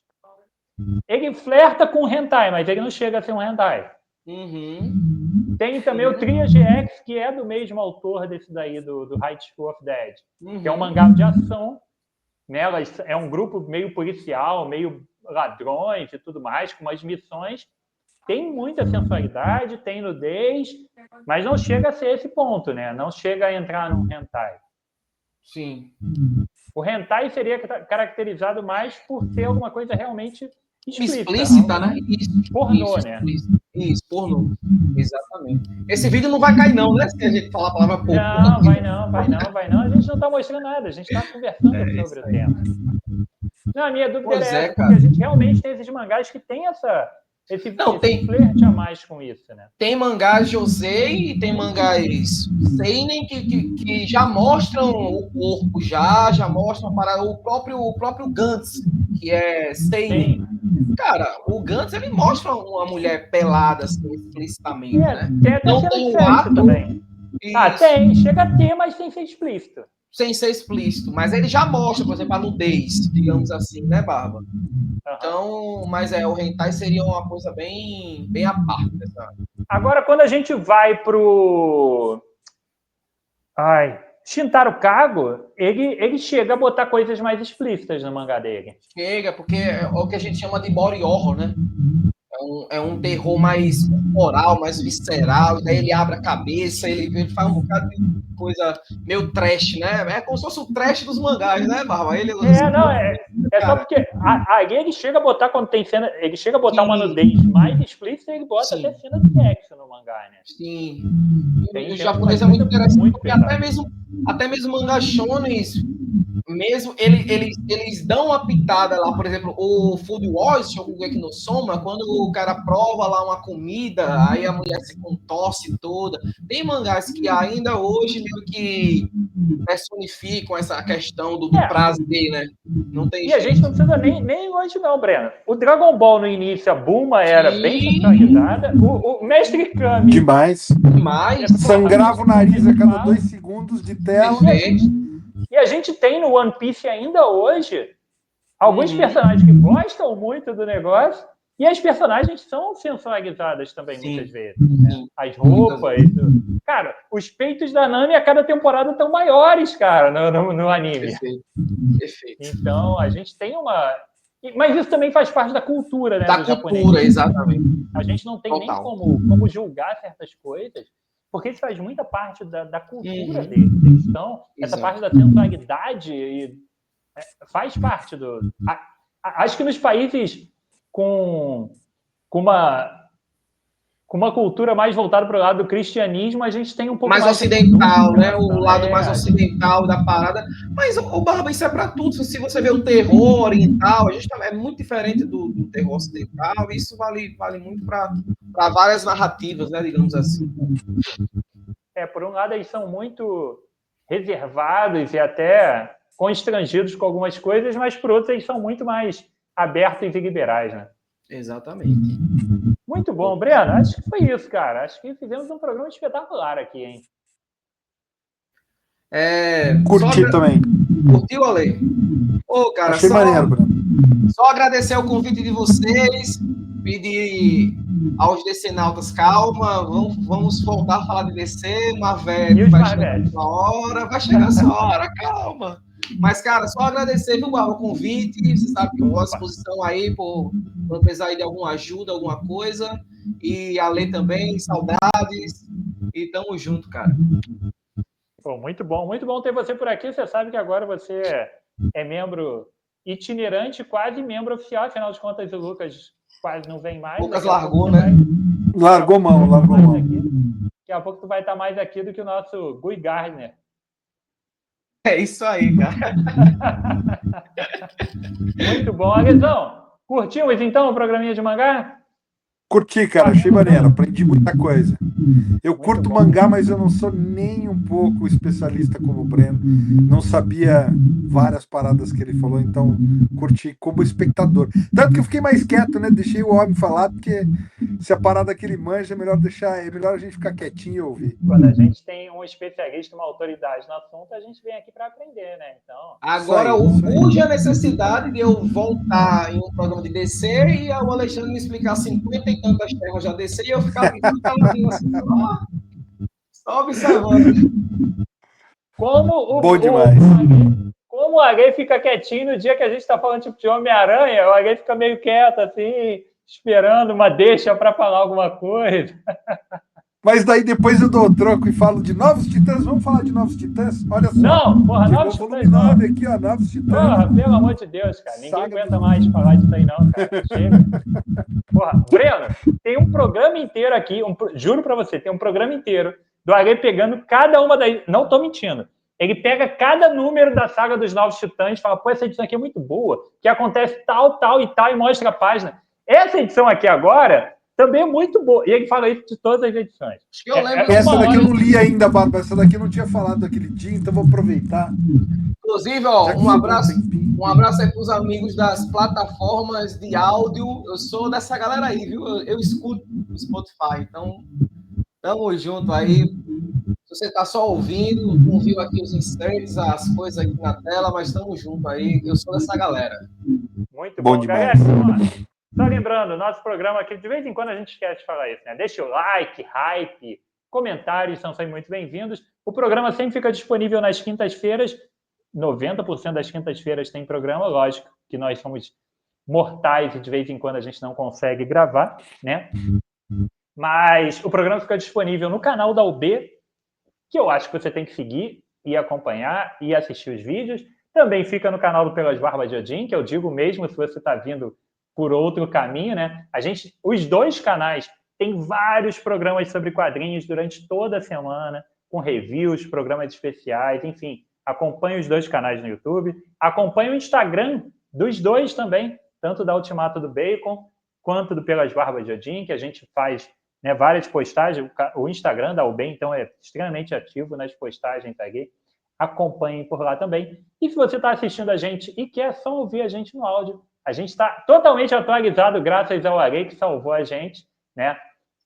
Ele flerta com o hentai, mas ele não chega a ser um hentai. Uhum. Tem também o Triage X, que é do mesmo autor desse daí, do High School of Dead, que é um mangá de ação. Né? É um grupo meio policial, meio ladrões e tudo mais, com umas missões. Tem muita sensualidade, tem nudez, mas não chega a ser esse ponto, né? Não chega a entrar num hentai. Sim. O hentai seria caracterizado mais por ser alguma coisa realmente explícita, né? Pornô, né? Isso, pornô. Exatamente. Esse vídeo não vai cair, não, né? Se a gente falar a palavra pornô. Não, vai não. A gente não está mostrando nada, a gente está conversando sobre o tema. Não, a minha dúvida era essa, porque a gente realmente tem esses mangás que tem esse flerte a mais com isso, né? Tem mangás josei e tem mangás seinen que já mostram o corpo, já mostram para o próprio Gantz, que é seinen. Cara, o Gantz, ele mostra uma mulher pelada, assim, explicitamente, né? Tem até não tem um ato também. Tem, chega a ter, mas sem ser explícito. Sem ser explícito, mas ele já mostra, por exemplo, a nudez, digamos assim, né, Barba? Então, mas o hentai seria uma coisa bem à parte dessa. Agora, quando a gente vai pro Shintaro Kago, ele chega a botar coisas mais explícitas no mangá dele. Chega, porque é o que a gente chama de body horror, né? É é um terror mais corporal, mais visceral, e daí ele abre a cabeça, ele faz um bocado de coisa meio trash, né? É como se fosse o trash dos mangás, né, Barba? É só porque aí ele chega a botar, quando tem cena, ele chega a botar uma nudez mais explícita, ele bota até cena de sexo no mangá, né? Sim. Tem O japonês é muito interessante, muito porque até mesmo mangá shonen, mesmo eles dão uma pitada lá, por exemplo, o Food Wars, Shokugeki no Soma, quando o cara prova lá uma comida, aí a mulher se contorce toda. Tem mangás que ainda hoje meio que personificam essa questão do prazer, né? Não tem jeito. A gente não precisa nem hoje não, Breno. O Dragon Ball no início, a Bulma era bem sexualizada. O Mestre Kami... Demais. Sangrava o nariz a cada 2 segundos de tela. E a gente tem no One Piece ainda hoje alguns personagens que gostam muito do negócio e as personagens são sensualizadas também muitas vezes. Né? As roupas. Cara, os peitos da Nami a cada temporada estão maiores, cara, no anime. Perfeito. Então, a gente tem uma... Mas isso também faz parte da cultura, né? Da do cultura, japonês. exatamente. A gente não tem nem como julgar certas coisas, porque isso faz muita parte da cultura deles. Então, essa parte da sensualidade faz parte do... Acho que nos países com uma cultura mais voltada para o lado do cristianismo, a gente tem um pouco mais ocidental, né? O lado mais ocidental da parada. Mas, o Barba, isso é para tudo. Se você vê o terror oriental, a gente é muito diferente do terror ocidental, e isso vale muito para várias narrativas, né? Digamos assim. Por um lado, eles são muito reservados e até constrangidos com algumas coisas, mas por outro, eles são muito mais abertos e liberais, né? Exatamente. Muito bom, Breno. Acho que foi isso, cara. Acho que fizemos um programa espetacular aqui, hein? Curti também. Curtiu, Ale? Cara, achei maneiro, Breno. Só agradecer o convite de vocês, pedir aos decenautas calma, vamos voltar a falar de DC, Marvel vai chegar a sua hora, calma. Mas, cara, só agradecer, viu, Barba, o convite, você sabe que eu estou à disposição aí, quando precisar aí de alguma ajuda, alguma coisa, e a Lê também, saudades, e tamo junto, cara. Pô, muito bom ter você por aqui, você sabe que agora você é membro itinerante, quase membro oficial, afinal de contas o Lucas quase não vem mais. Lucas largou, né? Largou mão. Daqui a pouco tu vai estar mais aqui do que o nosso Guy Gardner. É isso aí, cara. Muito bom. Alesão, curtimos então o programinha de mangá? Curti, cara, achei maneiro, aprendi muita coisa. Eu curto mangá, mas eu não sou nem um pouco especialista como o Breno. Não sabia várias paradas que ele falou, então curti como espectador. Tanto que eu fiquei mais quieto, né? Deixei o homem falar, porque se a parada que ele manja, é melhor a gente ficar quietinho e ouvir. Quando a gente tem um especialista, uma autoridade no assunto, a gente vem aqui para aprender, né? Então... Agora, urge a necessidade de eu voltar em um programa de DC e o Alexandre me explicar 50 e tantas terras já DC e eu ficar caladinho assim, só observando. Bom demais. Como o Agui fica quietinho no dia que a gente está falando tipo de Homem-Aranha, o Agui fica meio quieto, assim, esperando uma deixa para falar alguma coisa. Mas daí depois eu dou o troco e falo de Novos Titãs. Vamos falar de Novos Titãs? Olha só. Não, porra, Novos Titãs. 9 aqui, ó, Novos Titãs. Porra, pelo amor de Deus, cara. Ninguém aguenta mais falar disso aí, não, cara. Chega. Porra, Breno, tem um programa inteiro aqui, juro pra você, tem um programa inteiro do Agui pegando cada uma das... Não tô mentindo. Ele pega cada número da saga dos Novos Titãs e fala, pô, essa edição aqui é muito boa, que acontece tal, tal e tal, e mostra a página. Essa edição aqui agora... também é muito boa. E ele fala isso de todas as edições. Acho que eu lembro. Essa daqui eu não li ainda, Barba. Essa daqui eu não tinha falado daquele dia, então vou aproveitar. Inclusive, ó, um abraço aí para os amigos das plataformas de áudio. Eu sou dessa galera aí, viu? Eu escuto o Spotify, então tamo junto aí. Se você tá só ouvindo, não viu aqui os inserts, as coisas aqui na tela, mas tamo junto aí. Eu sou dessa galera. Muito bom demais. Galera, só lembrando, nosso programa aqui, de vez em quando a gente esquece de falar isso, né? Deixa o like, hype, comentários são sempre muito bem-vindos. O programa sempre fica disponível nas quintas-feiras. 90% das quintas-feiras tem programa, lógico que nós somos mortais e de vez em quando a gente não consegue gravar, né? Mas o programa fica disponível no canal da UB, que eu acho que você tem que seguir e acompanhar e assistir os vídeos. Também fica no canal do Pelas Barbas de Odin, que eu digo mesmo se você está vindo por outro caminho, né? Os dois canais têm vários programas sobre quadrinhos durante toda a semana, com reviews, programas especiais, enfim. Acompanhe os dois canais no YouTube. Acompanhe o Instagram dos dois também, tanto da Ultimato do Bacon quanto do Pelas Barbas de Odin, que a gente faz, né, várias postagens. O Instagram da UB, então, é extremamente ativo nas postagens aqui. Acompanhem por lá também. E se você está assistindo a gente e quer só ouvir a gente no áudio, a gente está totalmente atualizado graças ao Arei, que salvou a gente, né?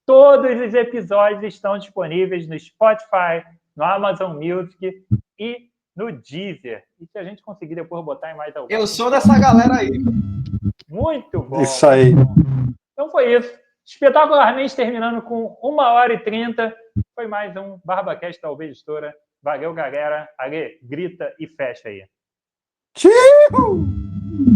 Todos os episódios estão disponíveis no Spotify, no Amazon Music e no Deezer. E se a gente conseguir depois botar em mais algum... Eu sou dessa galera aí. Muito bom. Isso aí. Então foi isso. Espetacularmente terminando com 1h30. Foi mais um BarbaCast da UB Editora. Valeu, galera. Ale, grita e fecha aí. Tchau!